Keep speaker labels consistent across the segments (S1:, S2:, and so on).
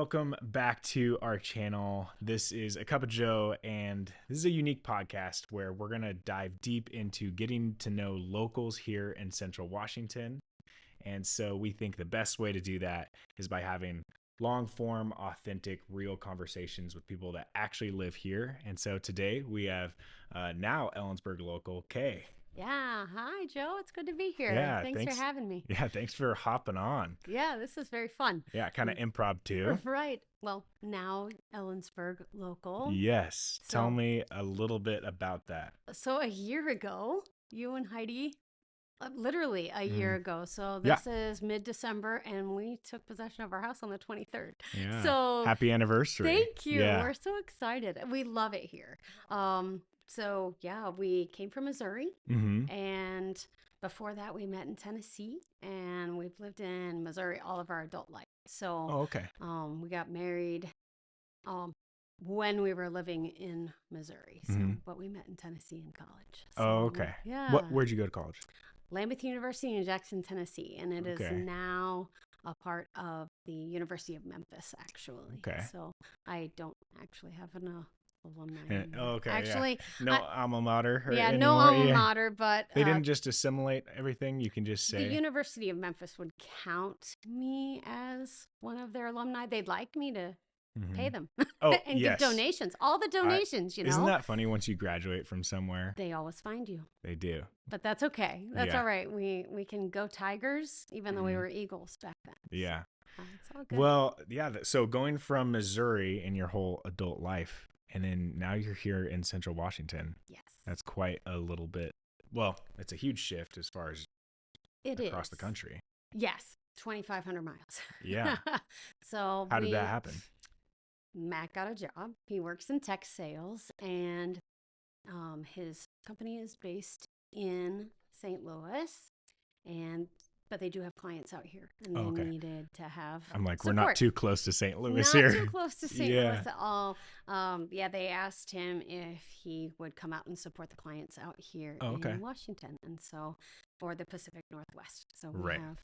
S1: Welcome back to our channel. This is A Cup of Joe, and this is a unique podcast where we're going to dive deep into getting to know locals here in Central Washington. And so we think the best way to do that is by having long form, authentic, real conversations with people that actually live here. And so today we have now Ellensburg local, Kay.
S2: Yeah. Hi, Joe. It's good to be here.
S1: Yeah,
S2: Thanks for having me.
S1: Yeah, thanks for hopping on.
S2: Yeah, this is very fun.
S1: Yeah, kind of improv too.
S2: Right. Well, now Ellensburg local.
S1: Yes.
S2: So,
S1: Tell me a little bit about that.
S2: so a year ago, you and Heidi, literally a year ago. So
S1: Yeah.
S2: this is mid-December, and we took possession of our house on the 23rd.
S1: Yeah.
S2: So
S1: happy anniversary.
S2: thank you.
S1: Yeah.
S2: We're so excited. We love it here. So yeah, we came from Missouri, and before that we met in Tennessee, and we've lived in Missouri all of our adult life. So
S1: okay.
S2: we got married when we were living in Missouri. So but we met in Tennessee in college. So,
S1: okay.
S2: Yeah.
S1: Where'd you go to college?
S2: Lambeth University in Jackson, Tennessee, and it is now a part of the University of Memphis, actually.
S1: Okay.
S2: So I don't actually have an alumni.
S1: Okay.
S2: Actually,
S1: no alma mater.
S2: Yeah,
S1: anymore.
S2: no alma mater, but
S1: they didn't just assimilate everything. You can just say
S2: the University of Memphis would count me as one of their alumni. They'd like me to pay them and give donations. All the donations, you know.
S1: Isn't that funny? Once you graduate from somewhere,
S2: they always find you.
S1: They do.
S2: But that's okay. That's all right. We can go Tigers, even though we were Eagles back then.
S1: Yeah.
S2: So, it's all good.
S1: Well, yeah. So going from Missouri in your whole adult life, and then now you're here in Central Washington.
S2: Yes.
S1: That's quite a little bit. Well, it's a huge shift as far as across the country.
S2: Yes. 2,500 miles.
S1: Yeah.
S2: So
S1: how did that happen?
S2: Matt got a job. He works in tech sales, and his company is based in St. Louis, but they do have clients out here, and they needed to have
S1: I'm like,
S2: support.
S1: We're not too close to St. Louis
S2: not
S1: here.
S2: Too close to St. Louis at all. They asked him if he would come out and support the clients out here in Washington, and so for the Pacific Northwest. So we have,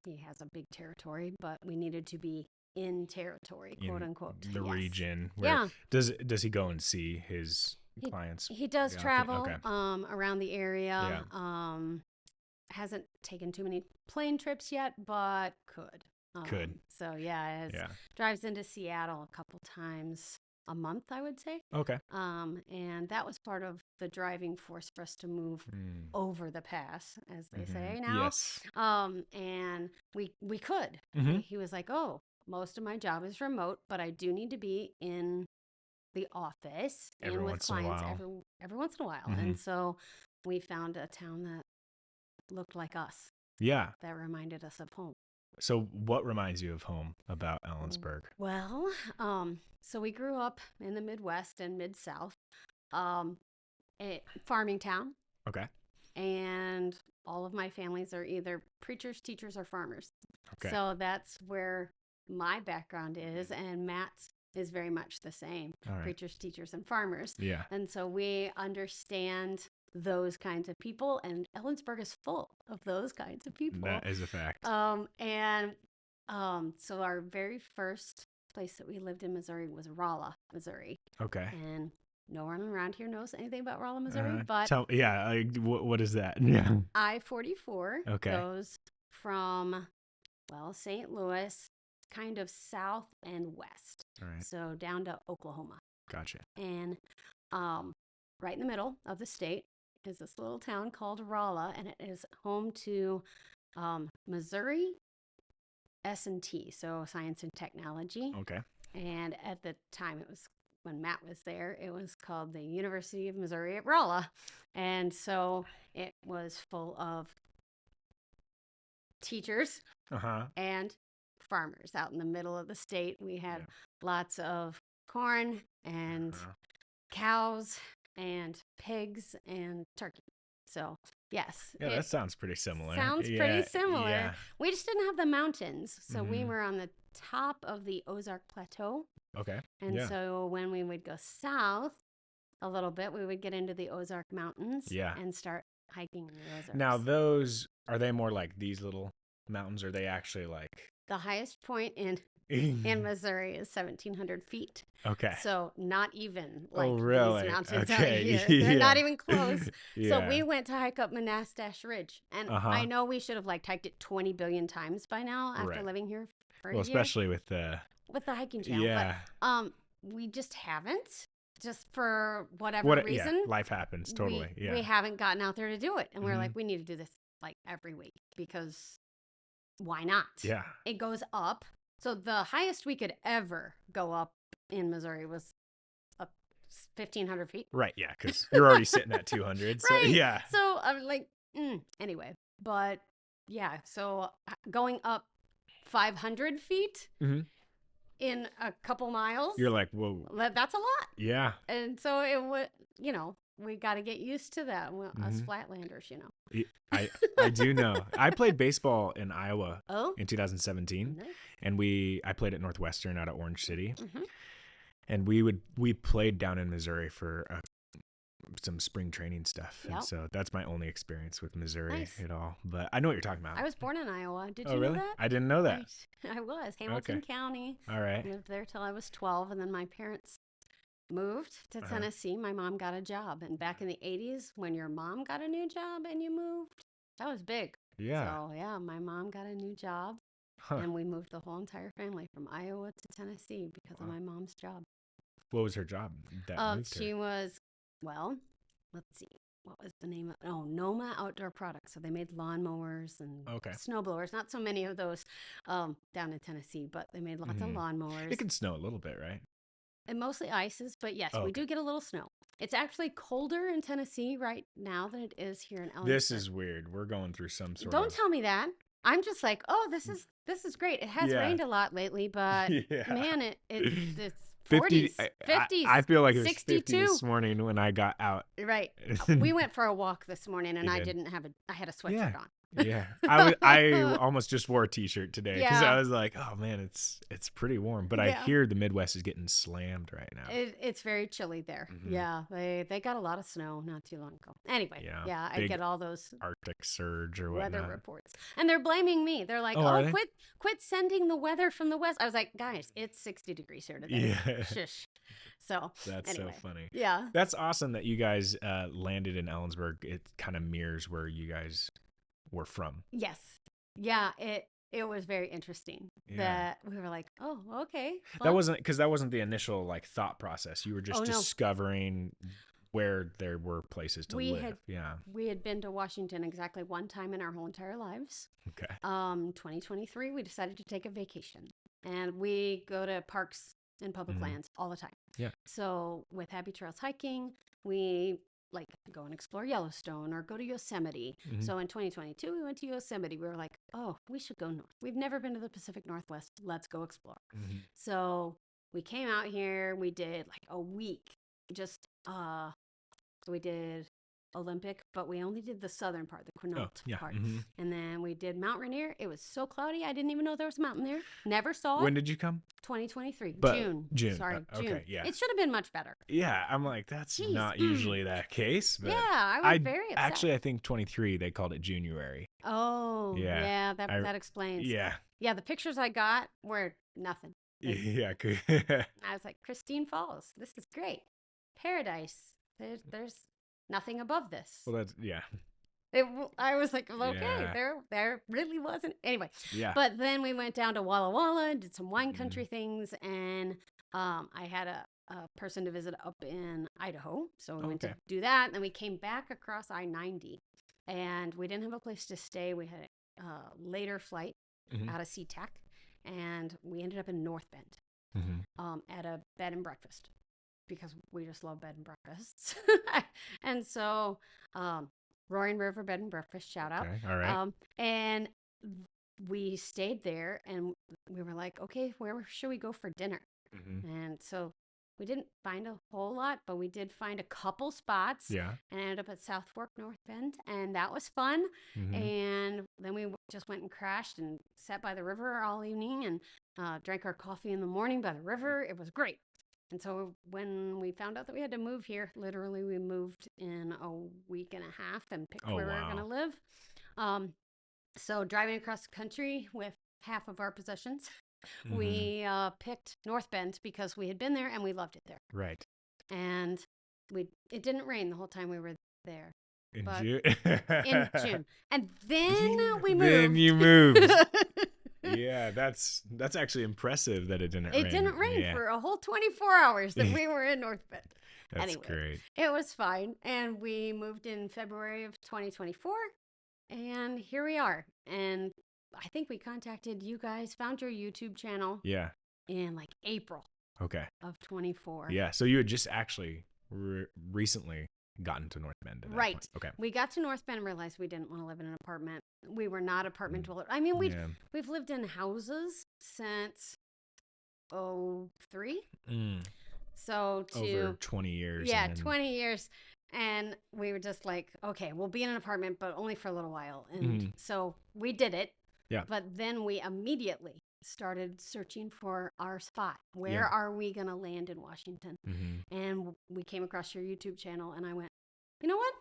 S2: he has a big territory, but we needed to be in territory, quote unquote,
S1: the region. Where does he go and see his clients?
S2: He does travel around the area. Hasn't taken too many plane trips yet, but could. So drives into Seattle a couple times a month, I would say.
S1: Okay.
S2: And that was part of the driving force for us to move over the pass, as they say now.
S1: Yes.
S2: And we could. He was like, "Oh, most of my job is remote, but I do need to be in the office and with clients every once in a while." And so we found a town that looked like us.
S1: Yeah.
S2: That reminded us of home.
S1: So what reminds you of home about Ellensburg?
S2: Well, so we grew up in the Midwest and Mid-South, farming town.
S1: Okay.
S2: And all of my families are either preachers, teachers, or farmers.
S1: Okay.
S2: So that's where my background is, and Matt's is very much the same. Preachers, teachers, and farmers.
S1: Yeah.
S2: And so we understand those kinds of people, and Ellensburg is full of those kinds of people.
S1: That is a fact.
S2: So our very first place that we lived in Missouri was Rolla, Missouri.
S1: Okay.
S2: And no one around here knows anything about Rolla, Missouri, but
S1: what is that? Yeah.
S2: I-44 goes from St. Louis, kind of south and west.
S1: All right.
S2: So down to Oklahoma.
S1: Gotcha.
S2: And right in the middle of the state is this little town called Rolla, and it is home to Missouri S&T, so science and technology.
S1: Okay.
S2: And at the time, it was when Matt was there, it was called the University of Missouri at Rolla. And so it was full of teachers and farmers out in the middle of the state. We had lots of corn and cows and pigs and turkey. So, yes.
S1: Yeah, that sounds pretty similar.
S2: Sounds pretty similar.
S1: Yeah.
S2: We just didn't have the mountains. So we were on the top of the Ozark Plateau.
S1: Okay.
S2: And so when we would go south a little bit, we would get into the Ozark Mountains and start hiking in the Ozarks.
S1: Now, those, are they more like these little mountains, or are they actually like?
S2: The highest point in in Missouri is 1,700 feet.
S1: Okay.
S2: So not even like
S1: Oh, really?
S2: these mountains out
S1: Okay.
S2: here.
S1: Yeah.
S2: They're not even close. So
S1: Yeah.
S2: we went to hike up Monastash Ridge. And I know we should have like hiked it 20 billion times by now after living here for a year.
S1: Especially with the
S2: hiking channel.
S1: Yeah.
S2: But we just haven't. Just for whatever reason.
S1: Yeah, life happens. Totally.
S2: We haven't gotten out there to do it. And we're like, we need to do this like every week because why not?
S1: Yeah.
S2: It goes up. So the highest we could ever go up in Missouri was up 1,500 feet.
S1: Right. Yeah. Because you're already sitting at 200. So,
S2: right.
S1: yeah.
S2: So I'm like, anyway. But yeah. So going up 500 feet in a couple miles.
S1: You're like, whoa.
S2: That's a lot.
S1: Yeah.
S2: And so it would, we got to get used to that. Well, us flatlanders,
S1: I do know. I played baseball in Iowa in 2017,
S2: nice.
S1: And I played at Northwestern out of Orange City, and we played down in Missouri for some spring training stuff, and so that's my only experience with Missouri at all. But I know what you're talking about.
S2: I was born in Iowa. Did you know that?
S1: I didn't know that.
S2: I was Hamilton County.
S1: All right.
S2: Lived there till I was 12, and then my parents moved to Tennessee. My mom got a job, and back in the 80s, when your mom got a new job and you moved, that was big.
S1: Yeah.
S2: So yeah, my mom got a new job, and we moved the whole entire family from Iowa to Tennessee because of my mom's job.
S1: What was her job?
S2: She was, well, let's see. What was the name of it? Oh, Noma Outdoor Products. So they made lawnmowers and snowblowers. Not so many of those down in Tennessee, but they made lots of lawnmowers.
S1: It can snow a little bit, right?
S2: And mostly ices, but yes, we do get a little snow. It's actually colder in Tennessee right now than it is here in Ellensburg.
S1: This is weird. We're going through some sort
S2: Don't tell me that. I'm just like, oh, this is great. It has rained a lot lately, but man, it's 40s, 50s.
S1: I feel like it was
S2: 62
S1: 50 this morning when I got out.
S2: Right. We went for a walk this morning, and I had a sweatshirt on.
S1: Yeah, I almost just wore a t-shirt today because I was like, oh man, it's pretty warm. But I hear the Midwest is getting slammed right now.
S2: It's very chilly there. Yeah, they got a lot of snow not too long ago. Anyway, I get all those
S1: Arctic surge or
S2: weather
S1: whatnot.
S2: reports, and they're blaming me. They're like, quit sending the weather from the west. I was like, guys, it's 60 degrees here today. Yeah, shush. So
S1: that's so funny.
S2: Yeah,
S1: that's awesome that you guys landed in Ellensburg. It kind of mirrors where you guys were from.
S2: Yes. Yeah, it was very interesting that we were like, oh, okay.
S1: Well, that wasn't the initial like thought process. You were just discovering where there were places to live.
S2: We had been to Washington exactly one time in our whole entire lives.
S1: Okay.
S2: 2023, we decided to take a vacation, and we go to parks and public lands all the time.
S1: Yeah.
S2: So with Happy Trails hiking, we like go and explore Yellowstone or go to Yosemite. So in 2022, we went to Yosemite. We were like, oh, we should go north. We've never been to the Pacific Northwest. Let's go explore. So we came out here. We did like a week. So we did Olympic, but we only did the southern part, the Quinault part. And then we did Mount Rainier. It was so cloudy. I didn't even know there was a mountain there. Never saw it.
S1: When did you come?
S2: 2023.
S1: June.
S2: Sorry, June.
S1: Okay, yeah.
S2: It should have been much better.
S1: Yeah, I'm like, that's not usually that case. But
S2: I was very upset.
S1: Actually, I think 23, they called it January.
S2: Oh, yeah, that explains.
S1: Yeah.
S2: Yeah, the pictures I got were nothing.
S1: Yeah.
S2: I was like, Christine Falls, this is great. Paradise. There's nothing above this.
S1: Well, that's,
S2: I was like, okay, there really wasn't. Anyway, but then we went down to Walla Walla and did some wine country things, and I had a person to visit up in Idaho, so we went to do that, and then we came back across I-90, and we didn't have a place to stay. We had a later flight out of SeaTac, and we ended up in North Bend at a bed and breakfast, because we just love bed and breakfasts. And so Roaring River Bed and Breakfast, shout out.
S1: Okay, all right.
S2: And we stayed there, and we were like, okay, where should we go for dinner? And so we didn't find a whole lot, but we did find a couple spots.
S1: Yeah.
S2: And ended up at South Fork, North Bend, and that was fun. And then we just went and crashed and sat by the river all evening and drank our coffee in the morning by the river. It was great. And so when we found out that we had to move here, literally we moved in a week and a half and picked where we were going to live. So driving across the country with half of our possessions. We picked North Bend because we had been there and we loved it there.
S1: Right.
S2: And it didn't rain the whole time we were there.
S1: In June.
S2: In June. And then we moved.
S1: Then you moved. Yeah, that's actually impressive that it didn't rain.
S2: It didn't rain for a whole 24 hours that we were in North Bend.
S1: That's great.
S2: It was fine. And we moved in February of 2024. And here we are. And I think we contacted you guys, found your YouTube channel.
S1: Yeah.
S2: In like April.
S1: Okay.
S2: Of 24.
S1: Yeah. So you had just actually recently gotten to North Bend.
S2: Right.
S1: Point. Okay.
S2: We got to North Bend and realized we didn't want to live in an apartment. We were not apartment dwellers. I mean, we've lived in houses since 2003. So
S1: over 20 years.
S2: Yeah, 20 years. And we were just like, okay, we'll be in an apartment, but only for a little while. And so we did it.
S1: Yeah.
S2: But then we immediately started searching for our spot. Where are we going to land in Washington? And we came across your YouTube channel and I went, you know what?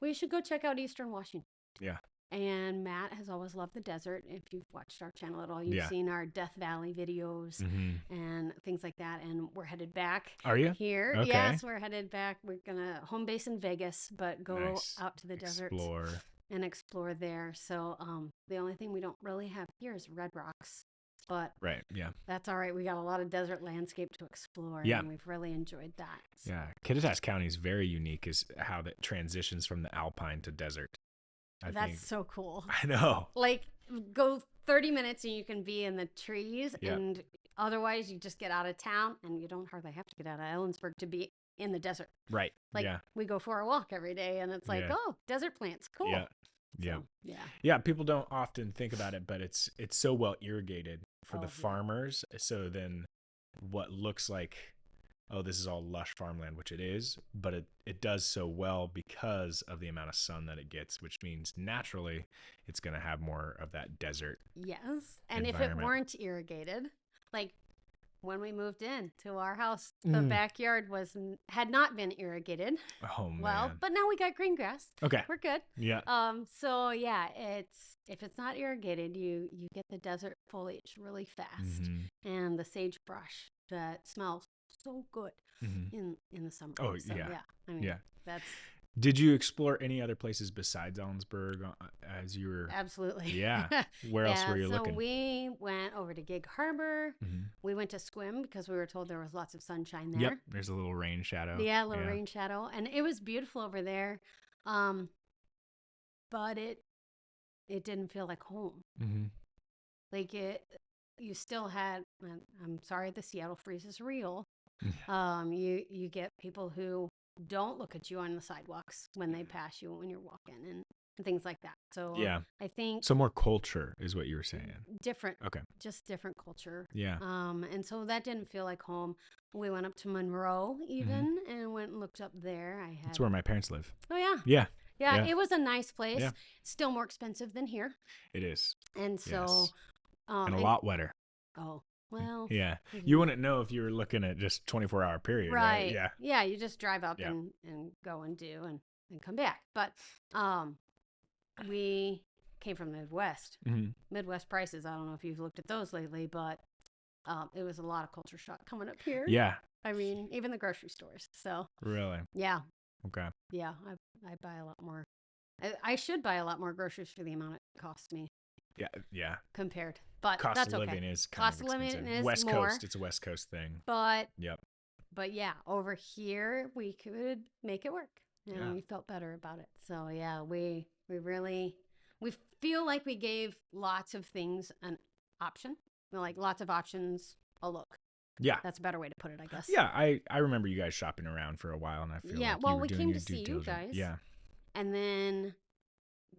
S2: We should go check out Eastern Washington.
S1: Yeah.
S2: And Matt has always loved the desert. If you've watched our channel at all, you've seen our Death Valley videos and things like that. And we're headed back.
S1: Are you?
S2: Here. Okay. Yes, we're headed back. We're going to home base in Vegas, but go out to the desert. And explore there. So the only thing we don't really have here is Red Rocks. But that's all right. We got a lot of desert landscape to explore. Yeah. And we've really enjoyed that. So.
S1: Yeah. Kittitas County is very unique is how that transitions from the alpine to desert.
S2: That's so cool.
S1: I know.
S2: Like go 30 minutes and you can be in the trees and otherwise you just get out of town and you don't hardly have to get out of Ellensburg to be in the desert.
S1: Right.
S2: Like we go for a walk every day and it's like, oh, desert plants. Cool.
S1: Yeah. Yeah.
S2: So,
S1: yeah. People don't often think about it, but it's so well irrigated for the farmers. So then what looks like, oh, this is all lush farmland, which it is, but it does so well because of the amount of sun that it gets, which means naturally it's going to have more of that desert.
S2: Yes. And if it weren't irrigated, like when we moved in to our house, the backyard had not been irrigated.
S1: Oh man.
S2: Well, but now we got green grass.
S1: Okay.
S2: We're good.
S1: Yeah.
S2: So yeah, if it's not irrigated, you get the desert foliage really fast and the sagebrush that smells so good in the summer.
S1: Oh
S2: so,
S1: yeah.
S2: I mean, that's.
S1: Did you explore any other places besides Ellensburg as you were?
S2: Absolutely.
S1: Yeah. Where else were you looking?
S2: So we went over to Gig Harbor. We went to Squim because we were told there was lots of sunshine there.
S1: Yep. There's a little rain shadow.
S2: Yeah, a little rain shadow. And it was beautiful over there. But it didn't feel like home. Like you still had, I'm sorry, the Seattle freeze is real. You get people who don't look at you on the sidewalks when they pass you when you're walking and things like that. So I think
S1: so more culture is what you were saying.
S2: Different.
S1: Okay.
S2: Just different culture.
S1: Yeah.
S2: And so that didn't feel like home. We went up to Monroe even and went and looked up there. That's
S1: where my parents live.
S2: Oh yeah.
S1: Yeah.
S2: Yeah, it was a nice place. Yeah. Still more expensive than here.
S1: It is.
S2: And so
S1: and a lot wetter.
S2: Oh. Well,
S1: yeah, you wouldn't know if you were looking at just 24-hour period, right?
S2: Yeah, yeah, you just drive up and go and do and come back. But we came from the Midwest. Midwest prices. I don't know if you've looked at those lately, but it was a lot of culture shock coming up here.
S1: Yeah,
S2: I mean, even the grocery stores. So
S1: really,
S2: yeah,
S1: okay,
S2: yeah, I buy a lot more. I should buy a lot more groceries for the amount it costs me.
S1: Yeah.
S2: Compared, but
S1: cost
S2: that's
S1: of living
S2: okay.
S1: is kind of expensive.
S2: Is
S1: West
S2: more,
S1: Coast, it's a West Coast thing.
S2: But
S1: yep.
S2: But yeah, over here we could make it work, and we felt better about it. So yeah, we feel like we gave lots of things an option, like lots of options a look.
S1: Yeah,
S2: that's a better way to put it, I guess.
S1: Yeah, I remember you guys shopping around for a while, and I feel like you were
S2: we
S1: doing
S2: came
S1: your
S2: to see
S1: due
S2: you
S1: diligence.
S2: guys.
S1: Yeah,
S2: and then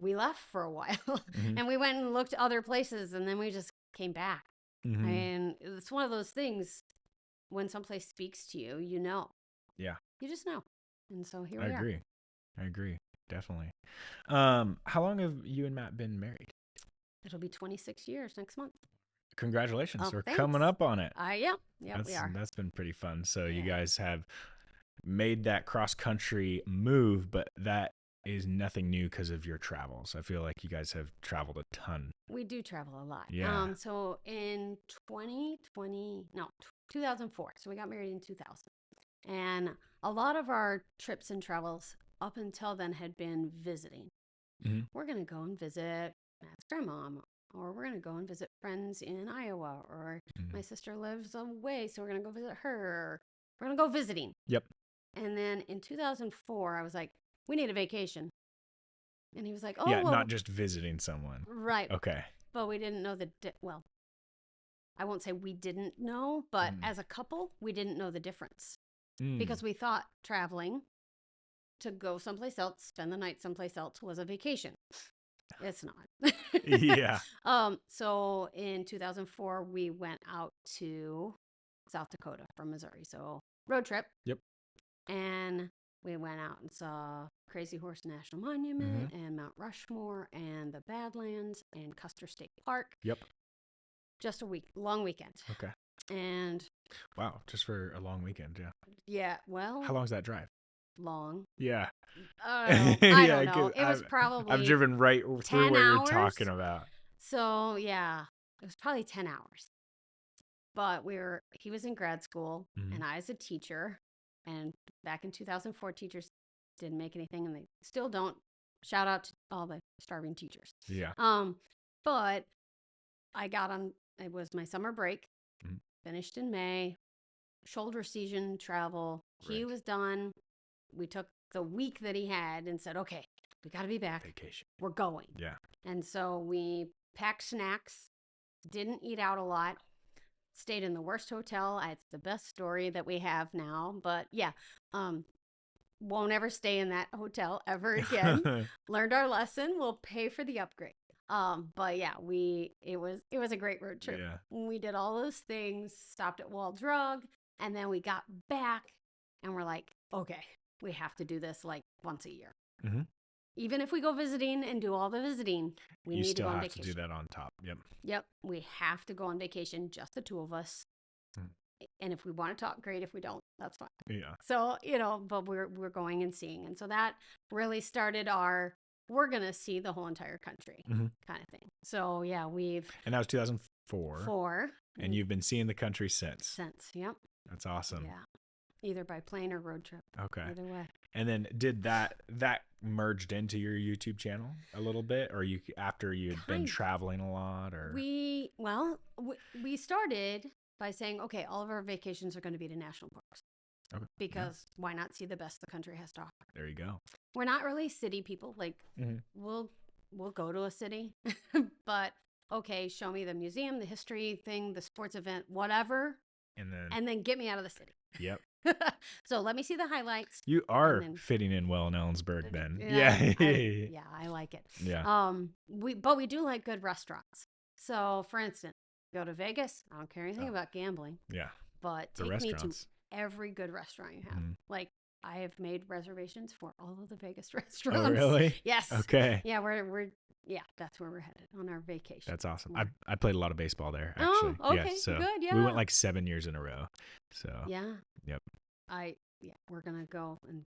S2: we left for a while and we went and looked other places and then we just came back. And it's one of those things when someplace speaks to you, you know.
S1: Yeah.
S2: You just know. And so here we are.
S1: I agree. Definitely. How long have you and Matt been married?
S2: It'll be 26 years next month.
S1: Congratulations.
S2: Oh,
S1: We're
S2: thanks.
S1: coming up on it.
S2: Yeah, we are.
S1: That's been pretty fun. So you guys have made that cross country move, but that is nothing new because of your travels. I feel like you guys have traveled a ton.
S2: We do travel a lot.
S1: Yeah.
S2: So in 2004. So we got married in 2000. And a lot of our trips and travels up until then had been visiting. Mm-hmm. We're going to go and visit Matt's grandma, or we're going to go and visit friends in Iowa, or my sister lives away, so we're going to go visit her. Or we're going to go visiting.
S1: Yep.
S2: And then in 2004, I was like, we need a vacation. And he was like, oh,
S1: yeah, well, not just visiting someone.
S2: Right.
S1: Okay.
S2: But we didn't know well, I won't say we didn't know, but as a couple, we didn't know the difference. Because we thought traveling to go someplace else, spend the night someplace else was a vacation. It's not.
S1: Yeah.
S2: So in 2004, we went out to South Dakota from Missouri. So road trip.
S1: Yep.
S2: And we went out and saw Crazy Horse National Monument and Mount Rushmore and the Badlands and Custer State Park.
S1: Yep.
S2: Just a long weekend.
S1: Okay.
S2: And
S1: wow, just for a long weekend, yeah.
S2: Yeah, well.
S1: How long is that drive?
S2: Long.
S1: Yeah.
S2: I don't know. It was probably
S1: I've driven right through what you're talking about.
S2: So, yeah, it was probably 10 hours. But he was in grad school and I was a teacher. And back in 2004, teachers didn't make anything and they still don't. Shout out to all the starving teachers.
S1: Yeah.
S2: But I got on, it was my summer break, finished in May, shoulder season travel. Right. He was done. We took the week that he had and said, okay, we got to be back.
S1: Vacation.
S2: We're going.
S1: Yeah.
S2: And so we packed snacks, didn't eat out a lot, stayed in the worst hotel. It's the best story that we have now. But yeah, won't ever stay in that hotel ever again. Learned our lesson. We'll pay for the upgrade. But yeah, it was a great road trip. Yeah. We did all those things, stopped at Wall Drug, and then we got back and we're like, okay, we have to do this like once a year. Mm-hmm. Even if we go visiting and do all the visiting, we need to go on vacation. You still have to do
S1: that on top. Yep.
S2: Yep. We have to go on vacation, just the two of us. And if we want to talk, great. If we don't, that's fine.
S1: Yeah.
S2: So, but we're going and seeing. And so that really started we're going to see the whole entire country kind of thing. So, yeah,
S1: and that was 2004. And you've been seeing the country since.
S2: Yep.
S1: That's awesome.
S2: Yeah. Either by plane or road trip.
S1: Okay.
S2: Either way.
S1: And then did that merged into your YouTube channel a little bit, or after you had been traveling a lot, or?
S2: We started by saying, okay, all of our vacations are going to be to national parks. Okay. Because why not see the best the country has to offer?
S1: There you go.
S2: We're not really city people. Like we'll go to a city, but okay, show me the museum, the history thing, the sports event, whatever, and then get me out of the city.
S1: Yep.
S2: So let me see the highlights.
S1: You are fitting in well in Ellensburg, then.
S2: Yeah, I like it.
S1: Yeah.
S2: We do like good restaurants. So, for instance, go to Vegas. I don't care anything about gambling.
S1: Yeah.
S2: But take me to every good restaurant you have. Like, I have made reservations for all of the Vegas restaurants.
S1: Oh, really?
S2: Yes.
S1: Okay.
S2: Yeah, that's where we're headed on our vacation.
S1: That's awesome. I played a lot of baseball there, actually.
S2: Oh, okay.
S1: Yeah, so
S2: good, yeah.
S1: We went like 7 years in a row. So
S2: yeah.
S1: Yep.
S2: We're gonna go and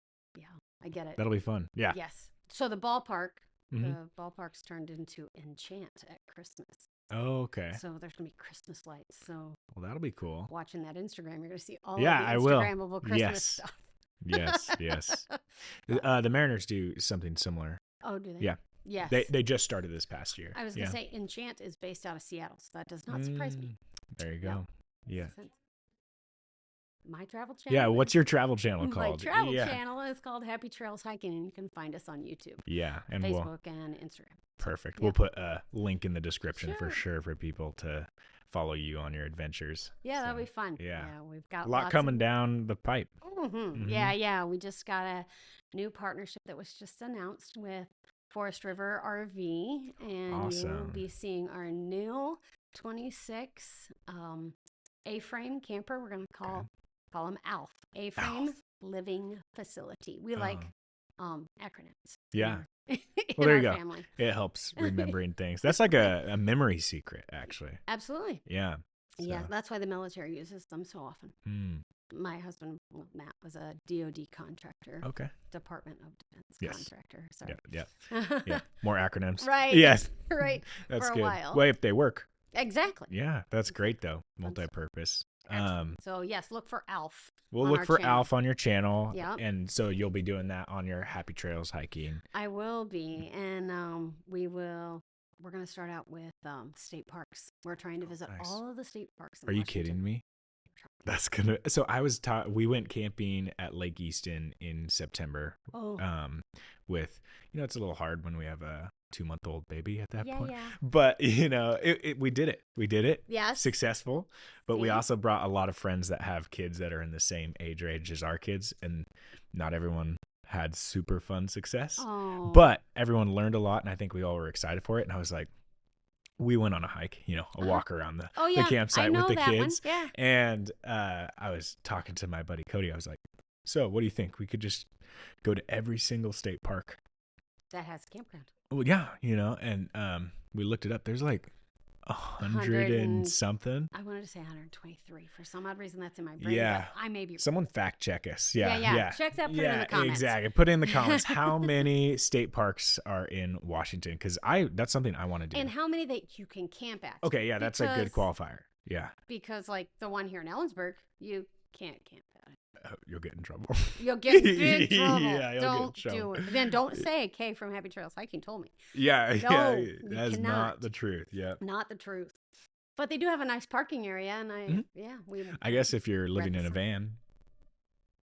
S2: I get it.
S1: That'll be fun. Yeah.
S2: Yes. So the ballpark's turned into Enchant at Christmas.
S1: Oh, okay.
S2: So there's gonna be Christmas lights. So
S1: that'll be cool.
S2: Watching that Instagram, you're gonna see all of the Instagrammable Christmas stuff.
S1: Yes. The Mariners do something similar.
S2: Oh, do they?
S1: Yeah.
S2: Yes.
S1: They just started this past year.
S2: I was gonna say Enchant is based out of Seattle, so that does not surprise me.
S1: There you go. Yeah.
S2: My travel channel.
S1: Yeah, what's your travel channel called?
S2: My travel channel is called Happy Trails Hiking, and you can find us on YouTube.
S1: Yeah, and
S2: Facebook and Instagram.
S1: Perfect. We'll put a link in the description for sure for people to follow you on your adventures.
S2: Yeah, that'll be fun.
S1: Yeah,
S2: we've got
S1: a lot coming down the pipe.
S2: Yeah. We just got a new partnership that was just announced with Forest River RV, and you'll be seeing our new 26 A-frame camper. We're going to call them ALF, A-frame Living Facility. We like acronyms.
S1: Yeah. Well, there you go. Family. It helps remembering things. That's like a memory secret, actually.
S2: Absolutely.
S1: Yeah.
S2: So. Yeah, that's why the military uses them so often. my husband, Matt, was a DoD contractor.
S1: Okay.
S2: Department of Defense contractor. Sorry.
S1: Yeah. More acronyms.
S2: Right.
S1: Yes.
S2: Right.
S1: That's
S2: for a
S1: good.
S2: while.
S1: Well, if they work.
S2: Exactly.
S1: Yeah, that's great though. Multi-purpose.
S2: So yes, look for Alf.
S1: We'll look for
S2: channel.
S1: Alf on your channel.
S2: Yep.
S1: And so you'll be doing that on your Happy Trails hiking.
S2: I will be, and we're going to start out with state parks. We're trying to visit all of the state parks.
S1: Are you kidding me? That's gonna. So I was taught. We went camping at Lake Easton in September. With it's a little hard when we have a 2-month-old baby at that point. Yeah. But we did it. We did it.
S2: Yes.
S1: Successful. But we also brought a lot of friends that have kids that are in the same age range as our kids, and not everyone had super fun success.
S2: Oh.
S1: But everyone learned a lot, and I think we all were excited for it. And I was like, we went on a hike, a walk around the campsite with the kids.
S2: Yeah.
S1: And I was talking to my buddy Cody. I was like, so what do you think? We could just go to every single state park
S2: that has a campground.
S1: Well, yeah, and we looked it up. There's like 100 and something.
S2: I wanted to say 123. For some odd reason, that's in my brain.
S1: Yeah.
S2: But I may be.
S1: Someone fact check us. Yeah.
S2: Check that. Put it in the comments.
S1: Exactly. Put it in the comments. How many state parks are in Washington? Because that's something I want to do.
S2: And how many that you can camp at.
S1: Okay. Yeah. That's a good qualifier. Yeah.
S2: Because like the one here in Ellensburg, you can't camp at it.
S1: You'll get in trouble.
S2: You'll get in big trouble.
S1: Yeah,
S2: don't do it. Then don't say Kay from Happy Trails Hiking told me.
S1: Yeah.
S2: No,
S1: that's not the truth. Yeah.
S2: Not the truth. But they do have a nice parking area, and
S1: I guess if you're living in a van.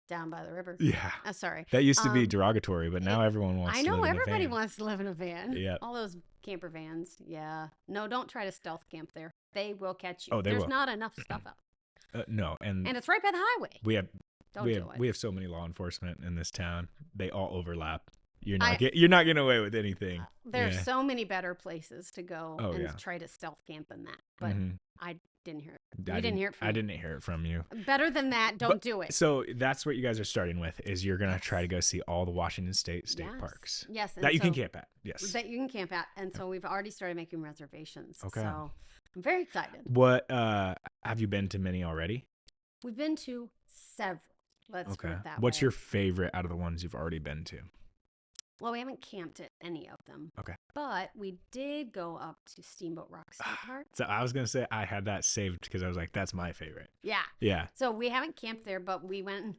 S2: Down by the river.
S1: Yeah.
S2: Sorry.
S1: That used to be derogatory, but now everyone wants to live in a van.
S2: I know, everybody wants to live in a van.
S1: Yeah.
S2: All those camper vans. Yeah. No, don't try to stealth camp there. They will catch you.
S1: Oh,
S2: There's not enough stuff out.
S1: No, and
S2: it's right by the highway.
S1: We have so many law enforcement in this town. They all overlap. You're not getting away with anything.
S2: There's so many better places to go try to stealth camp than that. But I didn't hear it. I didn't
S1: hear it from you.
S2: Better than that, don't do it.
S1: So that's what you guys are starting with, is you're going to try to go see all the Washington State parks.
S2: Yes.
S1: That you can camp at. Yes.
S2: That you can camp at. And so we've already started making reservations. Okay. So I'm very excited.
S1: What, have you been to many already?
S2: We've been to several. Let's put it that way.
S1: What's your favorite out of the ones you've already been to?
S2: Well, we haven't camped at any of them. Okay. But we did go up to Steamboat Rock State Park.
S1: So I was going to say I had that saved because I was like, that's my favorite.
S2: Yeah.
S1: Yeah.
S2: So we haven't camped there, but we went and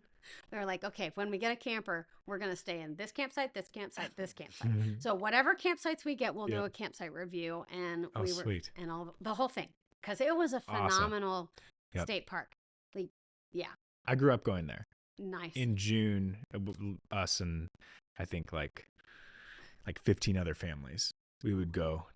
S2: we were like, okay, when we get a camper, we're going to stay in this campsite, this campsite, this campsite. So whatever campsites we get, we'll do a campsite review. And
S1: sweet.
S2: And the whole thing. Because it was a phenomenal state park. Like, yeah.
S1: I grew up going there.
S2: Nice.
S1: In June, us and I think like 15 other families, we would go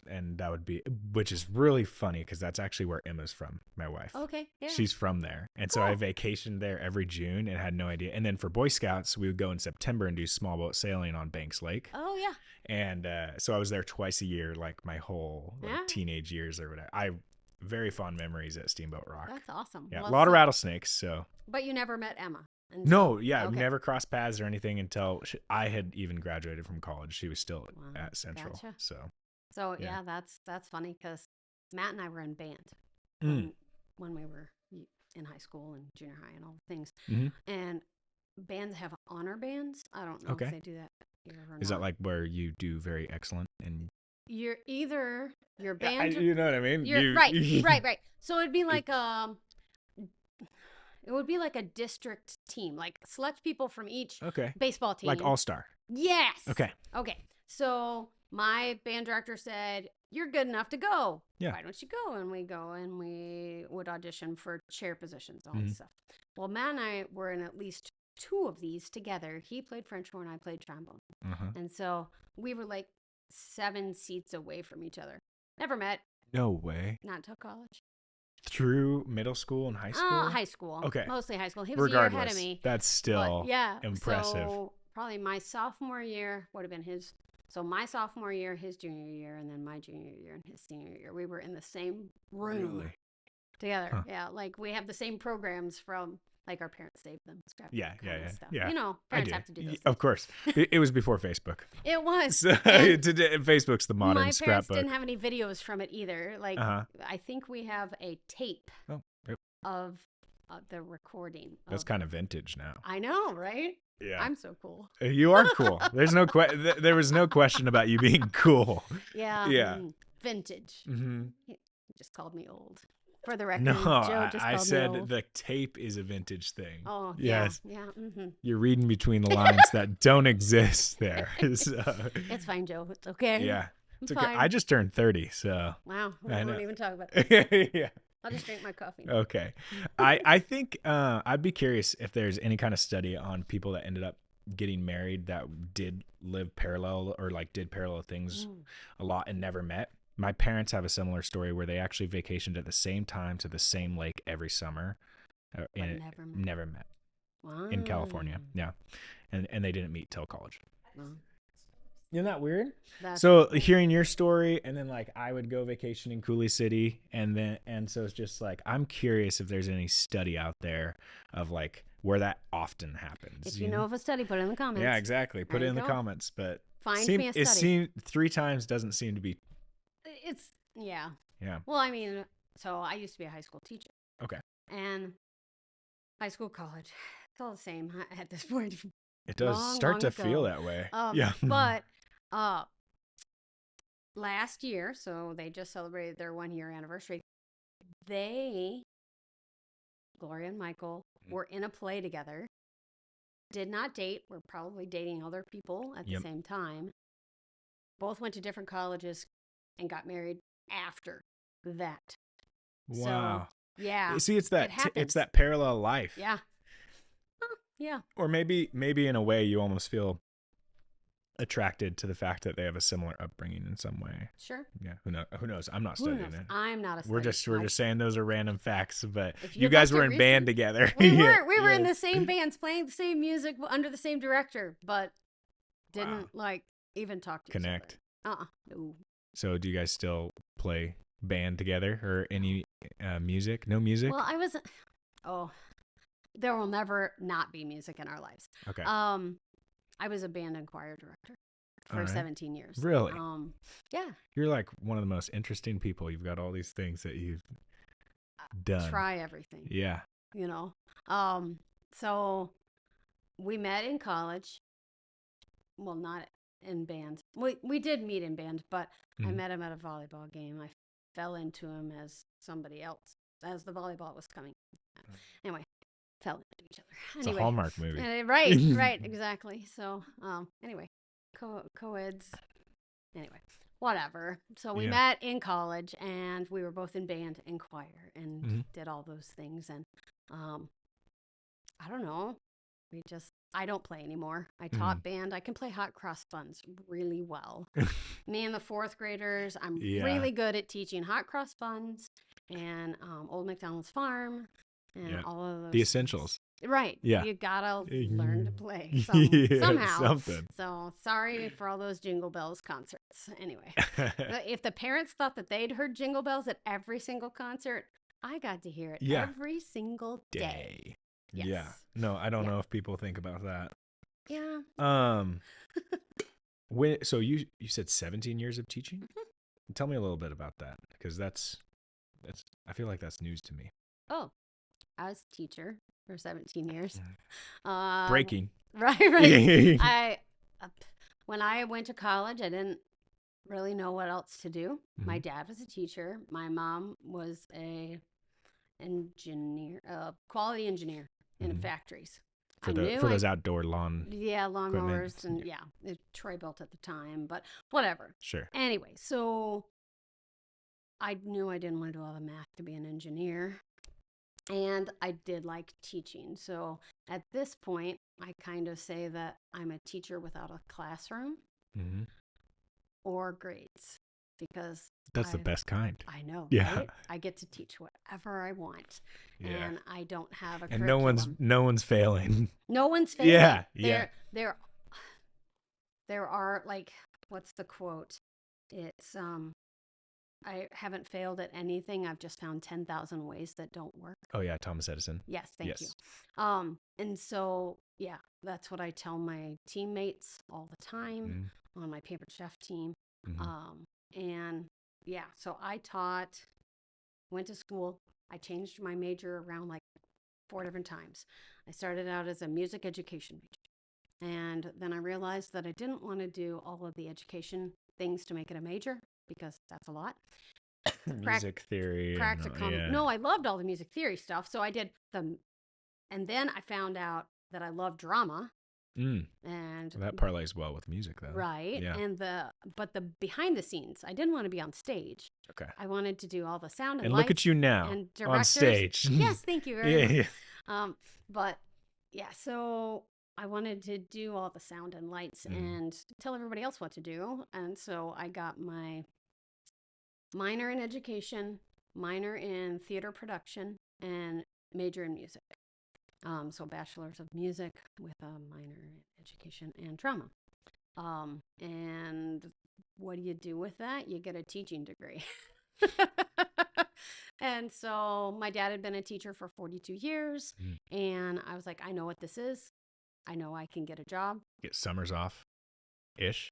S1: and that would be, which is really funny because that's actually where Emma's from, my wife.
S2: Okay. Yeah.
S1: She's from there. And so I vacationed there every June and had no idea. And then for Boy Scouts, we would go in September and do small boat sailing on Banks Lake.
S2: Oh, yeah.
S1: And so I was there twice a year, like my whole teenage years or whatever. Very fond memories at Steamboat Rock.
S2: That's awesome.
S1: Yeah, a lot of rattlesnakes. So.
S2: But you never met Emma.
S1: Never crossed paths or anything until I had even graduated from college. She was still at Central.
S2: Gotcha.
S1: So
S2: yeah, that's funny because Matt and I were in band when we were in high school and junior high and all the things. And bands have honor bands. I don't know if they do that here or not.
S1: Is that like where you do very excellent and
S2: you're either your band?
S1: You know what I mean?
S2: Right. So it'd be like it would be like a district team, like select people from each baseball team.
S1: Like all-star.
S2: Yes.
S1: Okay.
S2: So my band director said, you're good enough to go.
S1: Yeah.
S2: Why don't you go? And we go and we would audition for chair positions, all this stuff. Well, Matt and I were in at least 2 of these together. He played French horn, I played trombone. And so we were like 7 seats away from each other. Never met.
S1: No way.
S2: Not until college.
S1: Through middle school and high school?
S2: High school.
S1: Okay.
S2: Mostly high school. He was a year ahead of me.
S1: That's still impressive.
S2: So probably my sophomore year would have been his. So my sophomore year, his junior year, and then my junior year and his senior year. We were in the same room together. Huh. Yeah. Like we have the same programs from, like our parents saved them.
S1: Yeah.
S2: You know, parents have to do this.
S1: Of course. It was before Facebook.
S2: It was.
S1: So, Facebook's the modern scrapbook.
S2: My parents didn't have any videos from it either. Like, I think we have a tape of the recording.
S1: That's kind of vintage now.
S2: I know, right?
S1: Yeah.
S2: I'm so cool.
S1: You are cool. There's no there was no question about you being cool.
S2: Yeah.
S1: Yeah.
S2: Vintage.
S1: Mm-hmm.
S2: He just called me old. For the record,
S1: No,
S2: Joe just
S1: I
S2: called
S1: said
S2: me old.
S1: the tape is a vintage thing.
S2: Oh,
S1: yes.
S2: Yeah. Mm-hmm.
S1: You're reading between the lines that don't exist there. So,
S2: it's fine, Joe. It's okay.
S1: Yeah. It's okay.
S2: Fine.
S1: I just turned 30, so.
S2: Wow. We won't even talk about
S1: that. Yeah.
S2: I'll just drink my coffee.
S1: Okay. I think I'd be curious if there's any kind of study on people that ended up getting married that did live parallel or like did parallel things a lot and never met. My parents have a similar story where they actually vacationed at the same time to the same lake every summer. And never met.
S2: Wow.
S1: In California. Yeah. And they didn't meet till college.
S2: Wow.
S1: Isn't that weird?
S2: That's
S1: so
S2: cool.
S1: Hearing your story, and then like I would go vacation in Cooley City, and so it's just like I'm curious if there's any study out there of like where that often happens.
S2: If you know of a study, put it in the comments.
S1: Yeah, exactly. Put it in the comments. But
S2: find me a study.
S1: It seemed 3 times doesn't seem to be.
S2: It's yeah.
S1: Yeah.
S2: Well, I mean, so I used to be a high school teacher.
S1: Okay.
S2: And high school, college, it's all the same at this point.
S1: It does start to feel that way. Yeah.
S2: But last year, so they just celebrated their 1-year anniversary. Gloria and Michael, were in a play together. Did not date. Were probably dating other people at the same time. Both went to different colleges and got married after that.
S1: Wow.
S2: So, yeah.
S1: See, it's that parallel life.
S2: Yeah. Yeah.
S1: Or maybe in a way you almost feel attracted to the fact that they have a similar upbringing in some way.
S2: Sure.
S1: Yeah. Who knows? I'm not studying it.
S2: I'm not a study.
S1: We're just saying those are random facts, but you guys were in band together.
S2: We were. We were in the same bands, playing the same music under the same director, but didn't even talk to
S1: connect.
S2: Each other. No.
S1: So do you guys still play band together or any music? No music?
S2: Well, there will never not be music in our lives.
S1: Okay.
S2: I was a band and choir director for 17 years.
S1: Really?
S2: Yeah.
S1: You're like one of the most interesting people. You've got all these things that you've done.
S2: Try everything.
S1: Yeah.
S2: You know. So we met in college. Well, not in band. We did meet in band, but I met him at a volleyball game. I fell into him as somebody else as the volleyball was coming. Anyway, fell into each other. Anyway,
S1: it's a Hallmark movie.
S2: Right, exactly. So, anyway, co-eds. Anyway, whatever. So we met in college, and we were both in band and choir, and did all those things. And I don't know. I don't play anymore. I taught band. I can play hot cross buns really well. Me and the 4th graders, I'm really good at teaching hot cross buns and Old McDonald's Farm and all of those.
S1: The essentials.
S2: Right.
S1: Yeah.
S2: You gotta learn to play somehow.
S1: Something.
S2: So sorry for all those Jingle Bells concerts. Anyway, if the parents thought that they'd heard Jingle Bells at every single concert, I got to hear it every single day. Yes.
S1: Yeah. No, I don't know if people think about that.
S2: Yeah.
S1: So you said 17 years of teaching? Tell me a little bit about that, because that's I feel like that's news to me.
S2: Oh, I was a teacher for 17 years.
S1: Breaking.
S2: Right. When I went to college, I didn't really know what else to do. My dad was a teacher. My mom was a quality engineer in factories.
S1: For those outdoor
S2: lawnmowers and Troy built at the time, but whatever.
S1: Sure.
S2: Anyway, so I knew I didn't want to do all the math to be an engineer, and I did like teaching. So at this point, I kind of say that I'm a teacher without a classroom or grades, because
S1: that's the best kind.
S2: I know.
S1: Yeah.
S2: Right? I get to teach whatever I want. Yeah. And I don't have a
S1: and
S2: curriculum.
S1: no one's failing.
S2: No one's failing.
S1: Yeah.
S2: There are, like, what's the quote? It's I haven't failed at anything. I've just found 10,000 ways that don't work.
S1: Oh yeah, Thomas Edison.
S2: Yes, thank you. And so that's what I tell my teammates all the time on my Pampered Chef team. And so I went to school. I changed my major around like 4 different times. I started out as a music education major. And then I realized that I didn't want to do all of the education things to make it a major because that's a lot.
S1: Music theory.
S2: Practicum.
S1: Yeah.
S2: No, I loved all the music theory stuff. So I did them. And then I found out that I love drama. And
S1: that parlays well with music, though.
S2: Right.
S1: Yeah.
S2: And but the behind the scenes, I didn't want to be on stage.
S1: Okay.
S2: I wanted to do all the sound
S1: and
S2: lights.
S1: Look at you now
S2: and
S1: on stage.
S2: Yes, thank you very much.
S1: Yeah.
S2: But yeah, so I wanted to do all the sound and lights and tell everybody else what to do. And so I got my minor in education, minor in theater production, and major in music. So bachelor's of music with a minor in education and drama. And what do you do with that? You get a teaching degree. And so my dad had been a teacher for 42 years. And I was like, I know what this is. I know I can get a job.
S1: Get summers off. Ish.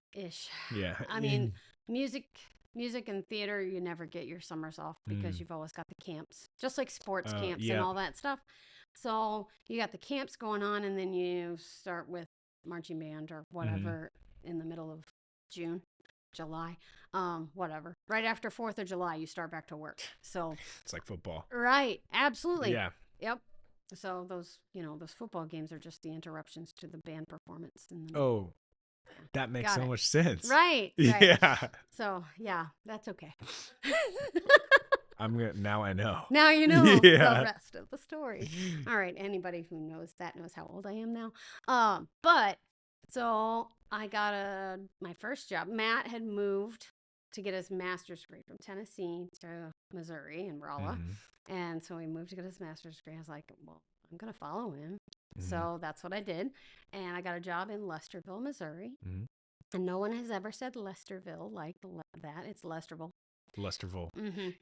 S1: Yeah.
S2: I mean, music and theater, you never get your summers off because you've always got the camps, just like sports camps and all that stuff. So you got the camps going on, and then you start with marching band or whatever in the middle of June, July, whatever. Right after 4th of July, you start back to work. So
S1: it's like football.
S2: Right. Absolutely.
S1: Yeah.
S2: Yep. So those football games are just the interruptions to the band performance.
S1: That makes so much sense.
S2: Right.
S1: Yeah.
S2: So yeah, that's okay.
S1: Now I know.
S2: Now you know the rest of the story. All right. Anybody who knows that knows how old I am now. But so I got my first job. Matt had moved to get his master's degree from Tennessee to Missouri in Rolla. And so he moved to get his master's degree. I was like, well, I'm going to follow him. So that's what I did. And I got a job in Lesterville, Missouri. And no one has ever said Lesterville like that. It's Lesterville.
S1: Lesterville.